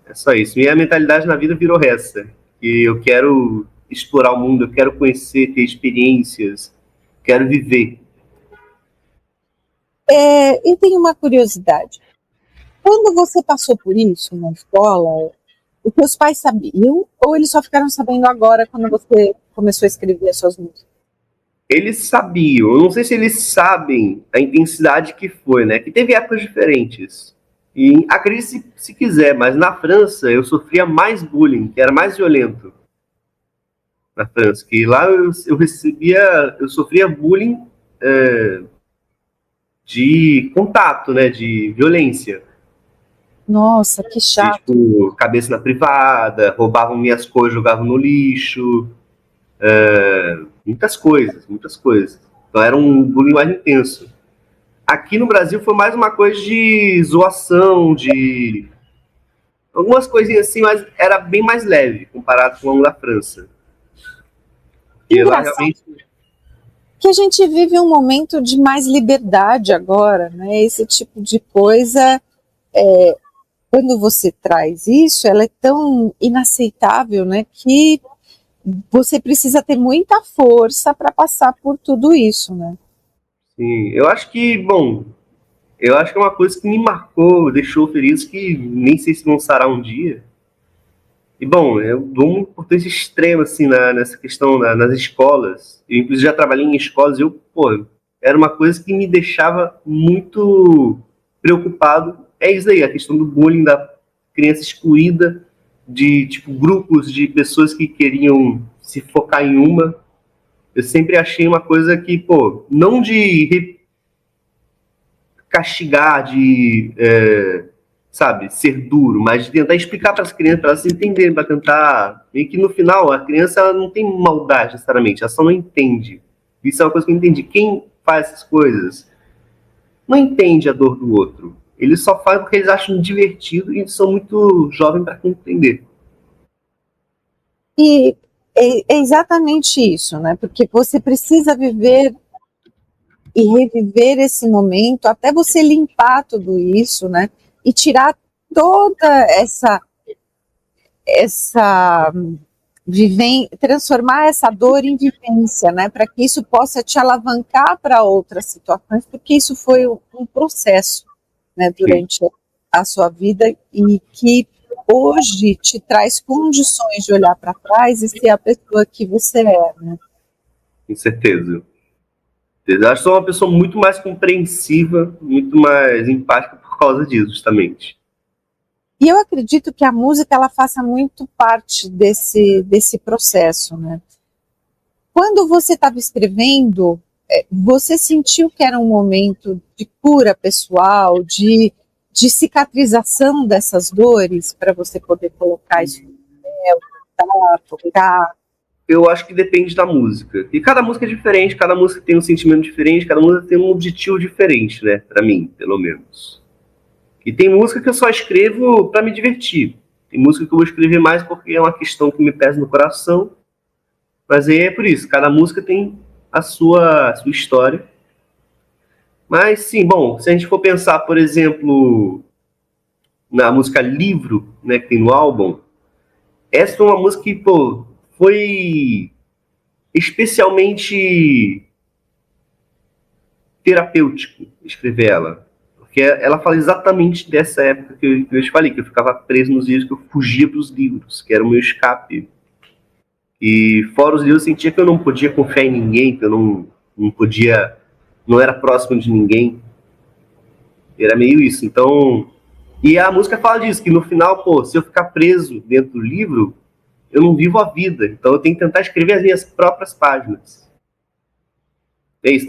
É só isso. Minha mentalidade na vida virou essa. Que eu quero explorar o mundo, eu quero conhecer, ter experiências, quero viver. E tem uma curiosidade. Quando você passou por isso na escola, os seus pais sabiam ou eles só ficaram sabendo agora quando você começou a escrever as suas músicas? Eles sabiam, eu não sei se eles sabem a intensidade que foi, né? Que teve épocas diferentes. E acredite se quiser, mas na França eu sofria mais bullying, que era mais violento. Na França, que lá eu sofria bullying de contato, né? De violência. Nossa, que chato. Tipo, cabeça na privada, roubavam minhas coisas, jogavam no lixo. Muitas coisas, muitas coisas. Então era um bullying mais intenso. Aqui no Brasil foi mais uma coisa de zoação, de algumas coisinhas assim, mas era bem mais leve comparado com o da França. E lá realmente... que a gente vive um momento de mais liberdade agora, né? Esse tipo de coisa, quando você traz isso, ela é tão inaceitável, né? Que você precisa ter muita força para passar por tudo isso, né? Sim, eu acho que é uma coisa que me marcou, deixou feliz, que nem sei se vão sarar um dia. E, eu dou uma importância extrema, assim, nessa questão, nas escolas. Eu, inclusive, já trabalhei em escolas e era uma coisa que me deixava muito preocupado. É isso aí, a questão do bullying, da criança excluída, de, tipo, grupos de pessoas que queriam se focar em uma. Eu sempre achei uma coisa que, não de castigar, de, sabe, ser duro, mas de tentar explicar para as crianças, para elas entenderem, para tentar... E que no final, a criança ela não tem maldade, necessariamente, ela só não entende. Isso é uma coisa que eu entendi. Quem faz essas coisas não entende a dor do outro. Eles só fazem porque eles acham divertido e são muito jovens para entender. E é exatamente isso, né? Porque você precisa viver e reviver esse momento até você limpar tudo isso, né? E tirar toda essa transformar essa dor em vivência, né? Para que isso possa te alavancar para outras situações, porque isso foi um processo, né? Durante a sua vida e que hoje te traz condições de olhar para trás e ser a pessoa que você é, né? Com certeza. Eu acho que sou uma pessoa muito mais compreensiva, muito mais empática por causa disso, justamente. E eu acredito que a música ela faça muito parte desse processo, né? Quando você estava escrevendo, você sentiu que era um momento de cura pessoal, de cicatrização dessas dores, para você poder colocar isso no papel, tocar? Eu acho que depende da música. E cada música é diferente, cada música tem um sentimento diferente, cada música tem um objetivo diferente, né? Pra mim, pelo menos. E tem música que eu só escrevo pra me divertir. Tem música que eu vou escrever mais porque é uma questão que me pesa no coração. Mas aí é por isso, cada música tem a sua história. Mas sim, se a gente for pensar, por exemplo, na música Livro, né, que tem no álbum, essa foi uma música que, foi especialmente terapêutico escrever ela. Porque ela fala exatamente dessa época que eu te falei, que eu ficava preso nos livros, que eu fugia dos livros, que era o meu escape. E fora os livros, eu sentia que eu não podia confiar em ninguém, que eu não podia, não era próximo de ninguém. Era meio isso. Então, e a música fala disso, que no final, se eu ficar preso dentro do livro, eu não vivo a vida. Então eu tenho que tentar escrever as minhas próprias páginas. É isso,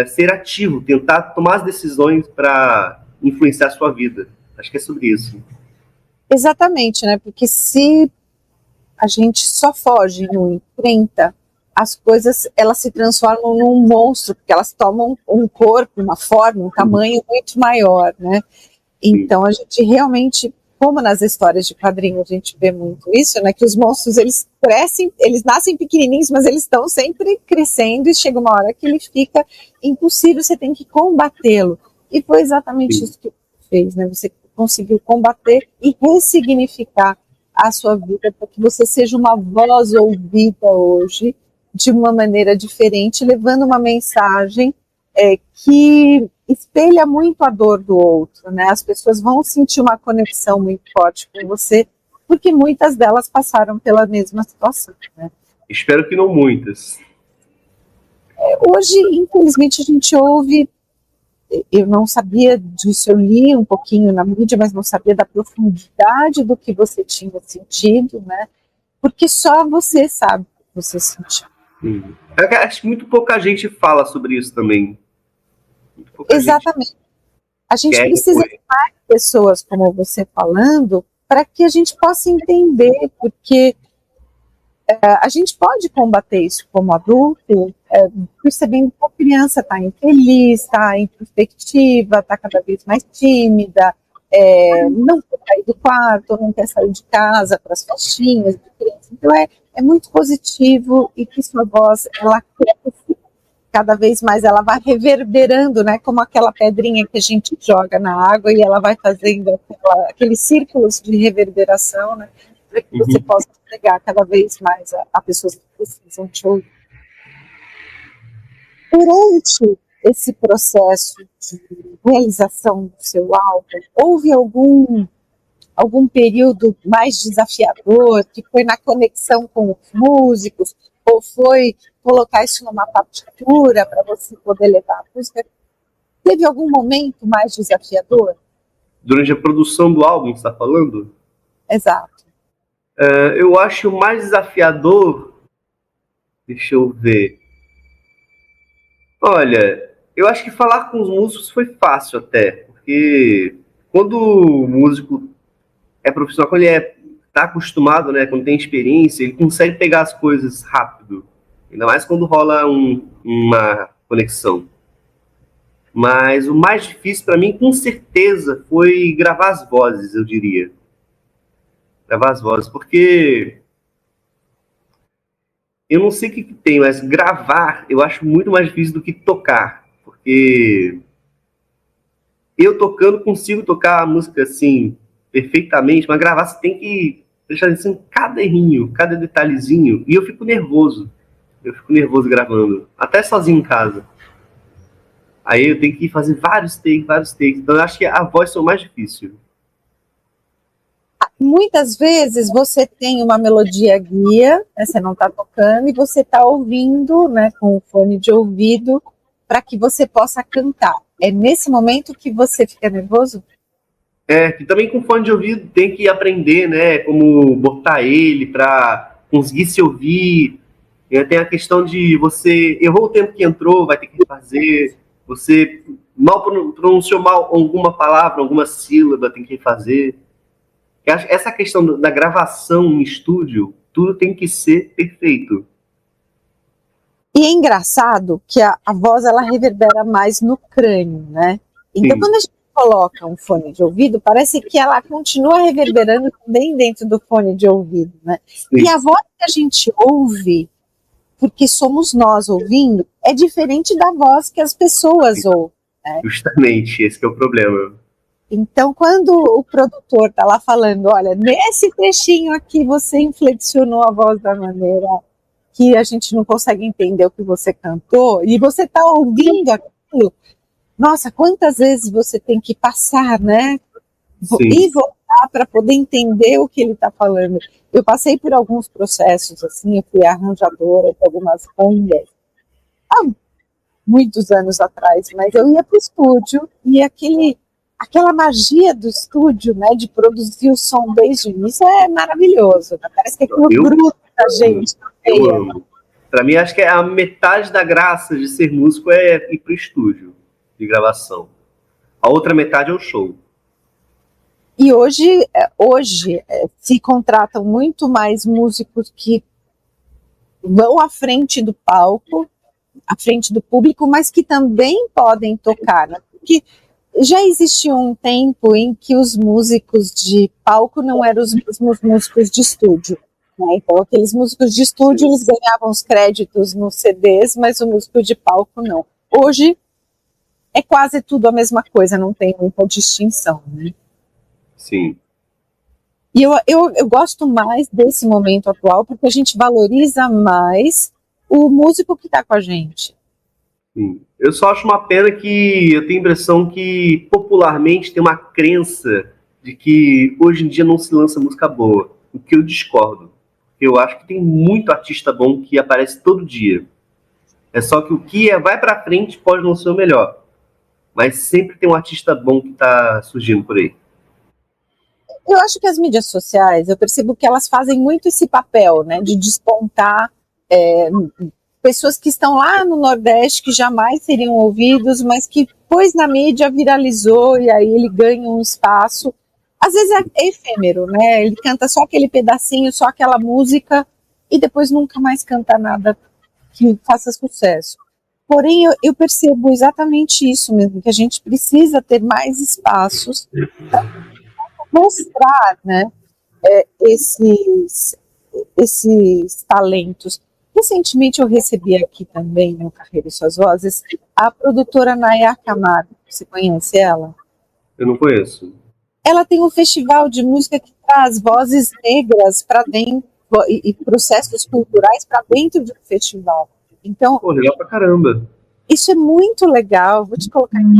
ser ativo, tentar tomar as decisões para influenciar a sua vida. Acho que é sobre isso. Exatamente, né? Porque se a gente só foge, não enfrenta, as coisas, elas se transformam num monstro, porque elas tomam um corpo, uma forma, um tamanho muito maior, né? Então a gente realmente, como nas histórias de quadrinho a gente vê muito isso, né? Que os monstros, eles crescem, eles nascem pequenininhos, mas eles estão sempre crescendo e chega uma hora que ele fica impossível, você tem que combatê-lo. E foi exatamente isso que você fez, né? Você conseguiu combater e ressignificar a sua vida para que você seja uma voz ouvida hoje de uma maneira diferente, levando uma mensagem que espelha muito a dor do outro, né? As pessoas vão sentir uma conexão muito forte com você, porque muitas delas passaram pela mesma situação, né? Espero que não muitas. Hoje, infelizmente, a gente ouve, eu não sabia disso, eu li um pouquinho na mídia, mas não sabia da profundidade do que você tinha sentido, né? Porque só você sabe o que você sentiu. Eu acho que muito pouca gente fala sobre isso também. Exatamente. A gente precisa de mais pessoas como você falando para que a gente possa entender, porque a gente pode combater isso como adulto, percebendo que a criança está infeliz, está introspectiva, está cada vez mais tímida, não quer sair do quarto, não quer sair de casa para as festinhas de criança. Então é muito positivo e que sua voz, ela cresce cada vez mais, ela vai reverberando, né, como aquela pedrinha que a gente joga na água e ela vai fazendo aqueles círculos de reverberação, né, para que você possa chegar cada vez mais a pessoas que precisam te ouvir. Durante esse processo de realização do seu álbum, houve algum período mais desafiador, que foi na conexão com os músicos, ou foi colocar isso numa partitura para você poder levar a música? Teve algum momento mais desafiador? Durante a produção do álbum, você está falando? Exato. Eu acho mais desafiador, deixa eu ver. Olha, eu acho que falar com os músicos foi fácil até, porque quando o músico é profissional, quando ele está acostumado, né, quando tem experiência, ele consegue pegar as coisas rápido, ainda mais quando rola uma conexão. Mas o mais difícil para mim, com certeza, foi gravar as vozes, eu diria. Gravar as vozes, porque eu não sei o que tem, mas gravar eu acho muito mais difícil do que tocar, porque eu tocando consigo tocar a música assim perfeitamente, mas gravar você tem que prestar atenção em cada errinho, cada detalhezinho, e eu fico nervoso gravando, até sozinho em casa. Aí eu tenho que fazer vários takes, então eu acho que a voz é o mais difícil. Muitas vezes você tem uma melodia guia, né, você não está tocando, e você está ouvindo, né, com o fone de ouvido, para que você possa cantar. É nesse momento que você fica nervoso? Que também com fone de ouvido tem que aprender, né, como botar ele para conseguir se ouvir. Tem a questão de você errou o tempo que entrou, vai ter que refazer. Você mal pronunciou mal alguma palavra, alguma sílaba, tem que refazer. Essa questão da gravação em estúdio, tudo tem que ser perfeito. E é engraçado que a voz, ela reverbera mais no crânio, né? Então, quando a gente coloca um fone de ouvido, parece que ela continua reverberando também dentro do fone de ouvido, né? Sim. E a voz que a gente ouve, porque somos nós ouvindo, é diferente da voz que as pessoas ouvem, né? Justamente, esse que é o problema. Então, quando o produtor está lá falando, olha, nesse trechinho aqui você inflexionou a voz da maneira que a gente não consegue entender o que você cantou, e você está ouvindo aquilo, nossa, quantas vezes você tem que passar, né? Sim. E voltar para poder entender o que ele está falando. Eu passei por alguns processos, assim, eu fui arranjadora de algumas bandas há muitos anos atrás, mas eu ia para o estúdio e aquela magia do estúdio, né, de produzir o som desde o início é maravilhoso, né? Parece que aquilo gruda a gente. Para mim, acho que a metade da graça de ser músico é ir para o estúdio de gravação. A outra metade é o show. E hoje se contratam muito mais músicos que vão à frente do palco, à frente do público, mas que também podem tocar, né? Porque já existia um tempo em que os músicos de palco não eram os mesmos músicos de estúdio, né? Então, aqueles músicos de estúdio, eles ganhavam os créditos nos CDs, mas o músico de palco não. Hoje é quase tudo a mesma coisa, não tem muita distinção, né? Sim. E eu gosto mais desse momento atual, porque a gente valoriza mais o músico que está com a gente. Sim. Eu só acho uma pena que eu tenho a impressão que popularmente tem uma crença de que hoje em dia não se lança música boa, o que eu discordo. Eu acho que tem muito artista bom que aparece todo dia. É só que o que vai pra frente pode não ser o melhor, mas sempre tem um artista bom que tá surgindo por aí. Eu acho que as mídias sociais, eu percebo que elas fazem muito esse papel, né, de despontar pessoas que estão lá no Nordeste, que jamais seriam ouvidos, mas que pôs na mídia, viralizou, e aí ele ganha um espaço. Às vezes é efêmero, né, ele canta só aquele pedacinho, só aquela música, e depois nunca mais canta nada que faça sucesso. Porém, eu percebo exatamente isso mesmo, que a gente precisa ter mais espaços para mostrar, né, esses talentos. Recentemente eu recebi aqui também, no Carreira e Suas Vozes, a produtora Nayá Camargo. Você conhece ela? Eu não conheço. Ela tem um festival de música que traz vozes negras para dentro e processos culturais para dentro de um festival. Então, Pô, legal pra caramba. isso é muito legal. Vou te colocar em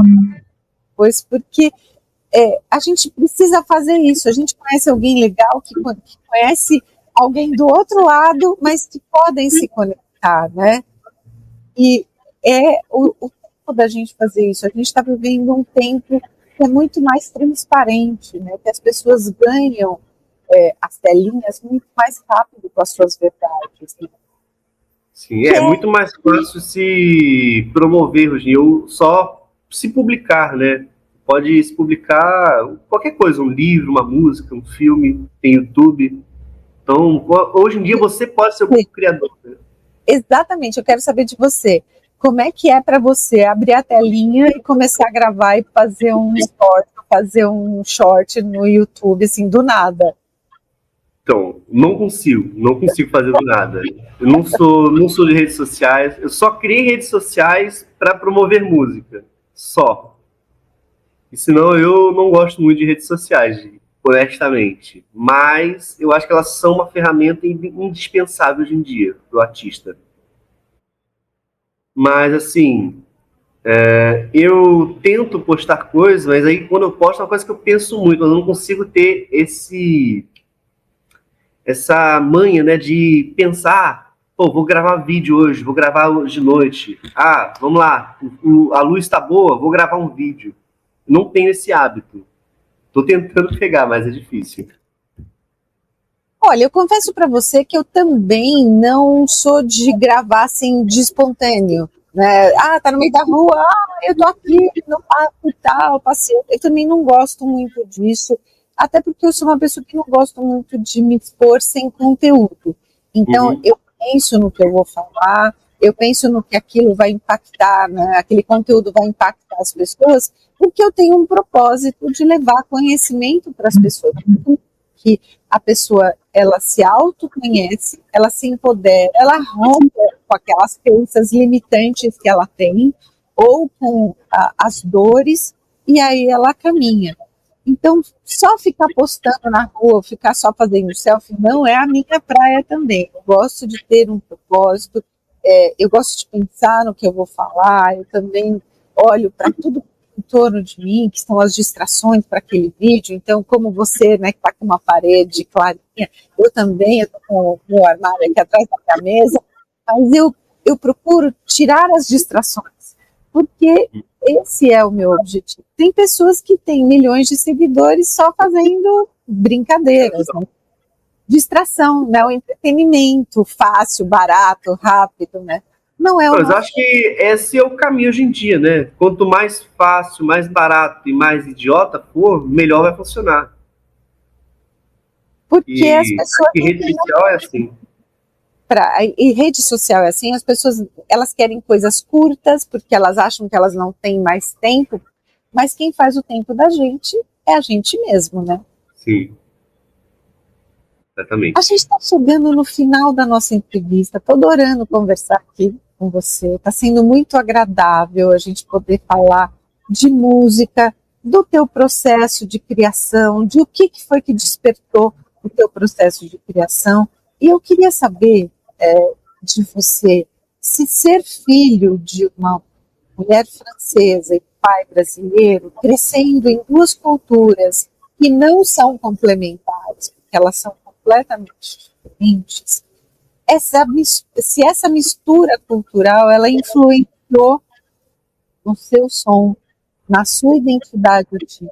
depois, porque a gente precisa fazer isso. A gente conhece alguém legal que conhece alguém do outro lado, mas que podem se conectar, né? E é o tempo da gente fazer isso. A gente está vivendo um tempo que é muito mais transparente, né? Que as pessoas ganham as telinhas muito mais rápido com as suas verdades, né? Sim, é muito mais fácil se promover hoje em dia, ou só se publicar, né? Pode se publicar qualquer coisa, um livro, uma música, um filme, tem YouTube. Então, hoje em dia você pode ser o criador, né? Exatamente, eu quero saber de você. Como é que é para você abrir a telinha e começar a gravar e fazer um short no YouTube, assim, do nada? Então, não consigo fazer do nada. Eu não sou de redes sociais, eu só criei redes sociais para promover música, só. E senão eu não gosto muito de redes sociais, honestamente. Mas eu acho que elas são uma ferramenta indispensável hoje em dia para o artista. Mas, assim, eu tento postar coisas, mas aí quando eu posto é uma coisa que eu penso muito, mas eu não consigo ter essa manha, né, de pensar, pô, vou gravar vídeo hoje, vou gravar hoje de noite. Ah, vamos lá, a luz está boa, vou gravar um vídeo. Não tenho esse hábito. Tô tentando pegar, mas é difícil. Olha, eu confesso para você que eu também não sou de gravar assim de espontâneo, né? Ah, tá no meio da rua, eu tô aqui no parque e tal, passei. Eu também não gosto muito disso, até porque eu sou uma pessoa que não gosto muito de me expor sem conteúdo. Então, eu penso no que eu vou falar, eu penso no que aquilo vai impactar, né? Aquele conteúdo vai impactar as pessoas, porque eu tenho um propósito de levar conhecimento para as pessoas. Que a pessoa, ela se autoconhece, ela se empodera, ela rompe com aquelas crenças limitantes que ela tem, ou com as dores, e aí ela caminha. Então, só ficar postando na rua, ficar só fazendo selfie, não é a minha praia também. Eu gosto de ter um propósito, eu gosto de pensar no que eu vou falar, eu também olho para tudo em torno de mim, que são as distrações para aquele vídeo. Então, como você, né, que está com uma parede clarinha, eu também estou com o meu armário aqui atrás da minha mesa, mas eu procuro tirar as distrações, porque esse é o meu objetivo. Tem pessoas que têm milhões de seguidores só fazendo brincadeiras, né? Distração, né? O entretenimento fácil, barato, rápido, né? Não é o Mas eu acho que esse é o caminho hoje em dia, né? Quanto mais fácil, mais barato e mais idiota for, melhor vai funcionar. Porque as pessoas... E rede social é assim. E rede social é assim, as pessoas, elas querem coisas curtas, porque elas acham que elas não têm mais tempo, mas quem faz o tempo da gente é a gente mesmo, né? Sim. Exatamente. A gente está chegando no final da nossa entrevista, estou adorando conversar aqui com você, está sendo muito agradável a gente poder falar de música, do teu processo de criação, de o que foi que despertou o teu processo de criação. E eu queria saber de você, se ser filho de uma mulher francesa e pai brasileiro, crescendo em duas culturas que não são complementares, porque elas são completamente diferentes, se essa mistura cultural, ela influenciou no seu som, na sua identidade artística?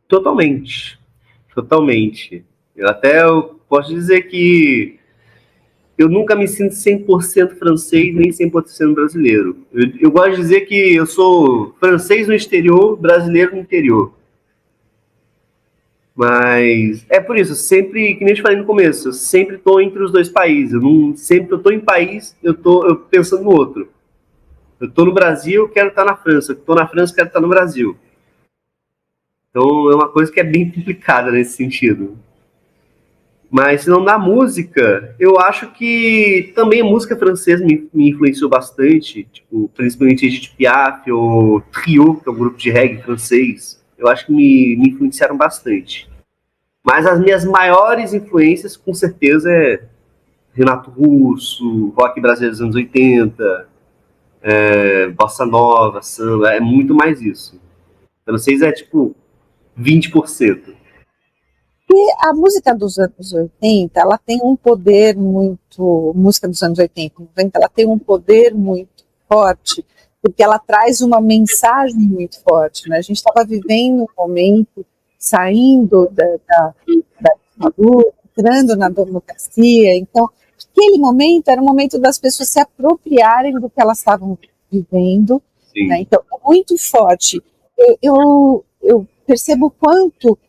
Totalmente. Totalmente. Eu posso dizer que eu nunca me sinto 100% francês nem 100% brasileiro. Eu gosto de dizer que eu sou francês no exterior, brasileiro no interior. Mas é por isso, sempre, que nem eu te falei no começo, eu sempre estou entre os dois países. Sempre que eu estou em país, eu estou pensando no outro. Eu estou no Brasil, eu quero estar na França. Eu estou na França, eu quero estar no Brasil. Então é uma coisa que é bem complicada nesse sentido. Mas se não dá música, eu acho que também a música francesa me influenciou bastante, tipo, principalmente Edith Piaf ou Trio, que é um grupo de reggae francês. Eu acho que me influenciaram bastante. Mas as minhas maiores influências, com certeza, é Renato Russo, rock brasileiro dos anos 80, bossa nova, samba, é muito mais isso. Francês é tipo 20%. E a música dos anos 80, ela tem um poder muito... Música dos anos 80, 90, ela tem um poder muito forte, porque ela traz uma mensagem muito forte, né? A gente estava vivendo um momento, saindo da ditadura, entrando na democracia, então, aquele momento era o momento das pessoas se apropriarem do que elas estavam vivendo, né? Então, é muito forte. Eu percebo quanto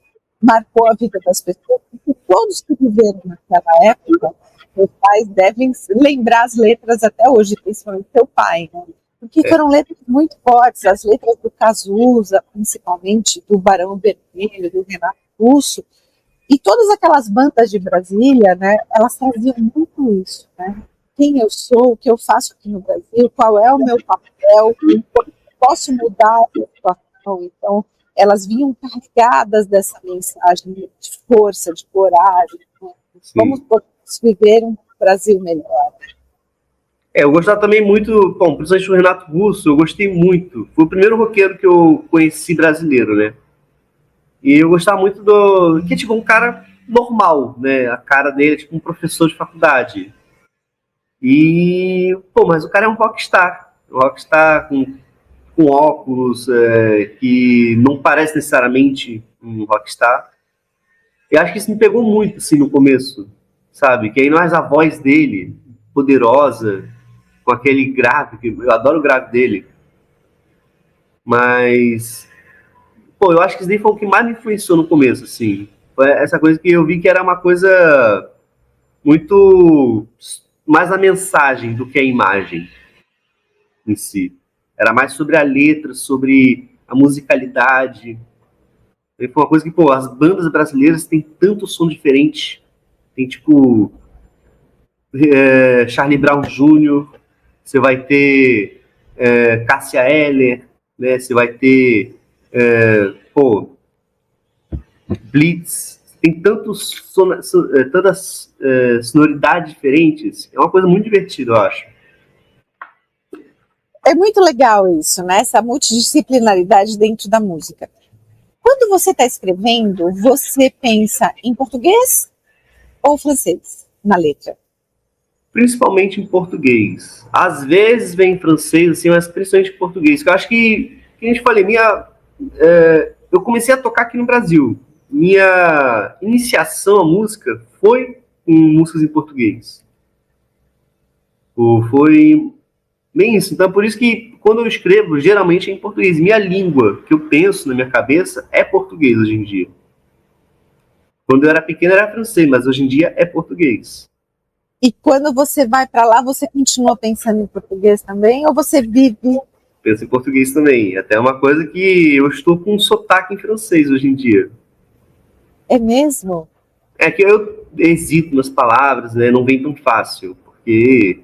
marcou a vida das pessoas, porque todos que viveram naquela época, meus pais devem lembrar as letras até hoje, principalmente seu pai, né? Porque foram letras muito fortes, as letras do Cazuza, principalmente, do Barão Vermelho, do Renato Russo, e todas aquelas bandas de Brasília, né, elas traziam muito isso, né? Quem eu sou, o que eu faço aqui no Brasil, qual é o meu papel, posso mudar a situação. Então, elas vinham carregadas dessa mensagem de força, de coragem, né? Vamos viver um Brasil melhor. Eu gostava também muito, bom, principalmente do Renato Russo, eu gostei muito. Foi o primeiro roqueiro que eu conheci brasileiro, né? E eu gostava muito que é tipo um cara normal, né? A cara dele é tipo um professor de faculdade. E, mas o cara é um rockstar. Um rockstar com óculos, que não parece necessariamente um rockstar. E acho que isso me pegou muito, assim, no começo, sabe? Que aí mais a voz dele, poderosa, com aquele grave, que eu adoro o grave dele. Mas, eu acho que isso daí foi o que mais me influenciou no começo, assim. Foi essa coisa que eu vi que era uma coisa muito mais a mensagem do que a imagem em si. Era mais sobre a letra, sobre a musicalidade. E foi uma coisa que, as bandas brasileiras têm tanto som diferente. Tem, tipo, Charlie Brown Jr., você vai ter Cássia Eller, né? Você vai ter Blitz. Tem tantas sonoridades diferentes. É uma coisa muito divertida, eu acho. É muito legal isso, né? Essa multidisciplinaridade dentro da música. Quando você está escrevendo, você pensa em português ou francês na letra? Principalmente em português. Às vezes vem em francês, assim, mas principalmente em português. Eu acho que a gente falei, eu comecei a tocar aqui no Brasil. Minha iniciação à música foi com músicas em português. Foi bem isso. Então, por isso que quando eu escrevo, geralmente é em português. Minha língua, que eu penso na minha cabeça, é português hoje em dia. Quando eu era pequeno era francês, mas hoje em dia é português. E quando você vai para lá, você continua pensando em português também? Ou você vive... Penso em português também. Até uma coisa que eu estou com um sotaque em francês hoje em dia. É mesmo? É que eu hesito nas palavras, né? Não vem tão fácil. Porque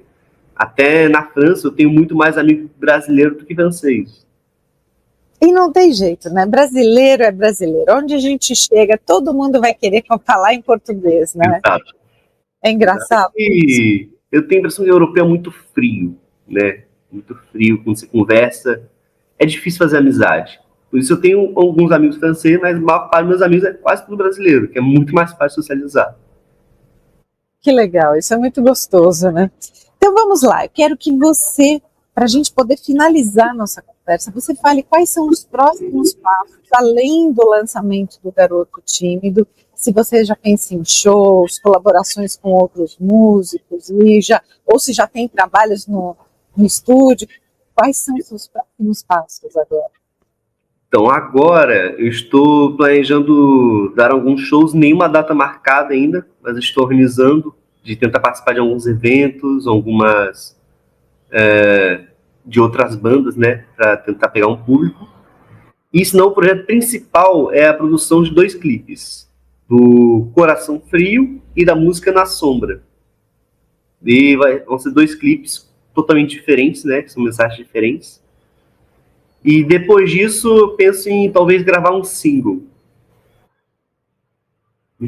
até na França eu tenho muito mais amigo brasileiro do que francês. E não tem jeito, né? Brasileiro é brasileiro. Onde a gente chega, todo mundo vai querer falar em português, né? Exato. É engraçado. E eu tenho a impressão que o europeu é muito frio, né? Muito frio, quando você conversa. É difícil fazer amizade. Por isso eu tenho alguns amigos franceses, mas a maior parte dos meus amigos é quase tudo brasileiro, que é muito mais fácil socializar. Que legal, isso é muito gostoso, né? Então vamos lá, eu quero que você, para a gente poder finalizar a nossa conversa, você fale quais são os próximos passos, além do lançamento do Garoto Tímido, se você já pensa em shows, colaborações com outros músicos, ou se já tem trabalhos no estúdio, quais são os seus próximos passos agora? Então agora eu estou planejando dar alguns shows, nenhuma data marcada ainda, mas estou organizando de tentar participar de alguns eventos, algumas de outras bandas, né, para tentar pegar um público. E senão o projeto principal é a produção de 2 clipes, do Coração Frio e da Música na Sombra. E vão ser 2 clipes totalmente diferentes, né, que são mensagens diferentes. E depois disso, eu penso em talvez gravar um single.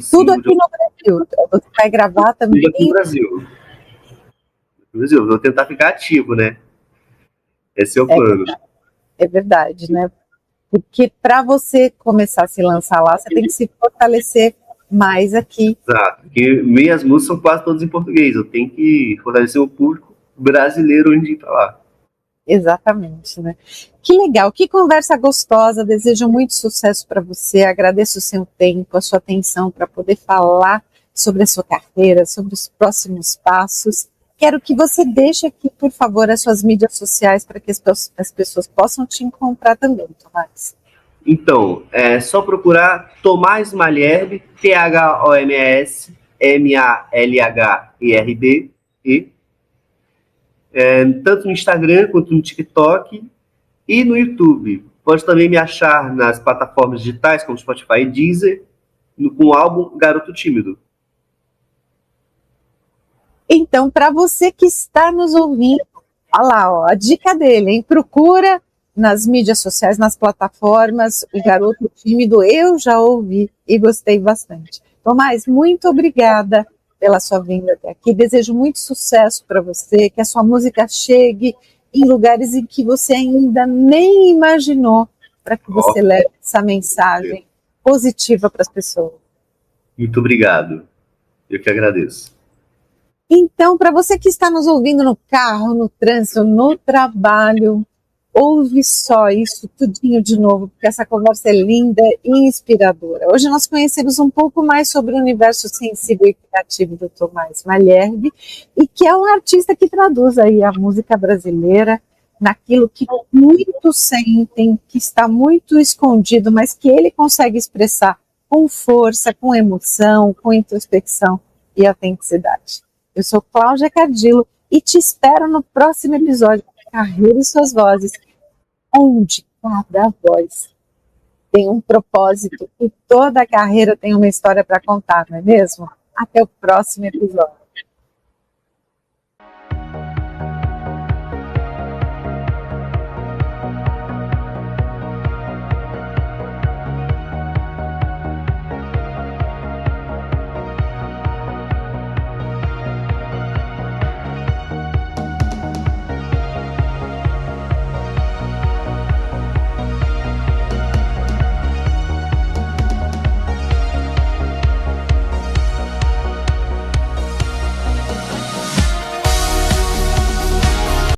Tudo aqui no Brasil. Você vai gravar também? Tudo aqui no Brasil. Eu vou tentar ficar ativo, né? Esse é o plano. É verdade, né? Porque para você começar a se lançar lá, você tem que se fortalecer mais aqui. Exato. Porque minhas músicas são quase todas em português. Eu tenho que fortalecer o público brasileiro onde ir para lá. Exatamente, né? Que legal, que conversa gostosa, desejo muito sucesso para você, agradeço o seu tempo, a sua atenção para poder falar sobre a sua carreira, sobre os próximos passos. Quero que você deixe aqui, por favor, as suas mídias sociais para que as pessoas possam te encontrar também, Tomás. Então, é só procurar Tomás Malherbe, THOMS, MALHERB, tanto no Instagram quanto no TikTok e no YouTube. Pode também me achar nas plataformas digitais como Spotify e Deezer, com o álbum Garoto Tímido. Então, para você que está nos ouvindo, olha lá, ó, a dica dele, hein? Procura nas mídias sociais, nas plataformas, o Garoto Tímido, eu já ouvi e gostei bastante. Tomás, muito obrigada pela sua vinda até aqui, desejo muito sucesso para você, que a sua música chegue em lugares em que você ainda nem imaginou, para que você leve essa mensagem positiva para as pessoas. Muito obrigado, eu que agradeço. Então, para você que está nos ouvindo no carro, no trânsito, no trabalho, ouve só isso tudinho de novo, porque essa conversa é linda e inspiradora. Hoje nós conhecemos um pouco mais sobre o universo sensível e criativo do Tomás Malherbe, e que é um artista que traduz aí a música brasileira naquilo que muitos sentem, que está muito escondido, mas que ele consegue expressar com força, com emoção, com introspecção e autenticidade. Eu sou Cláudia Cardillo e te espero no próximo episódio de Carreira e Suas Vozes, onde cada voz tem um propósito e toda a carreira tem uma história para contar, não é mesmo? Até o próximo episódio.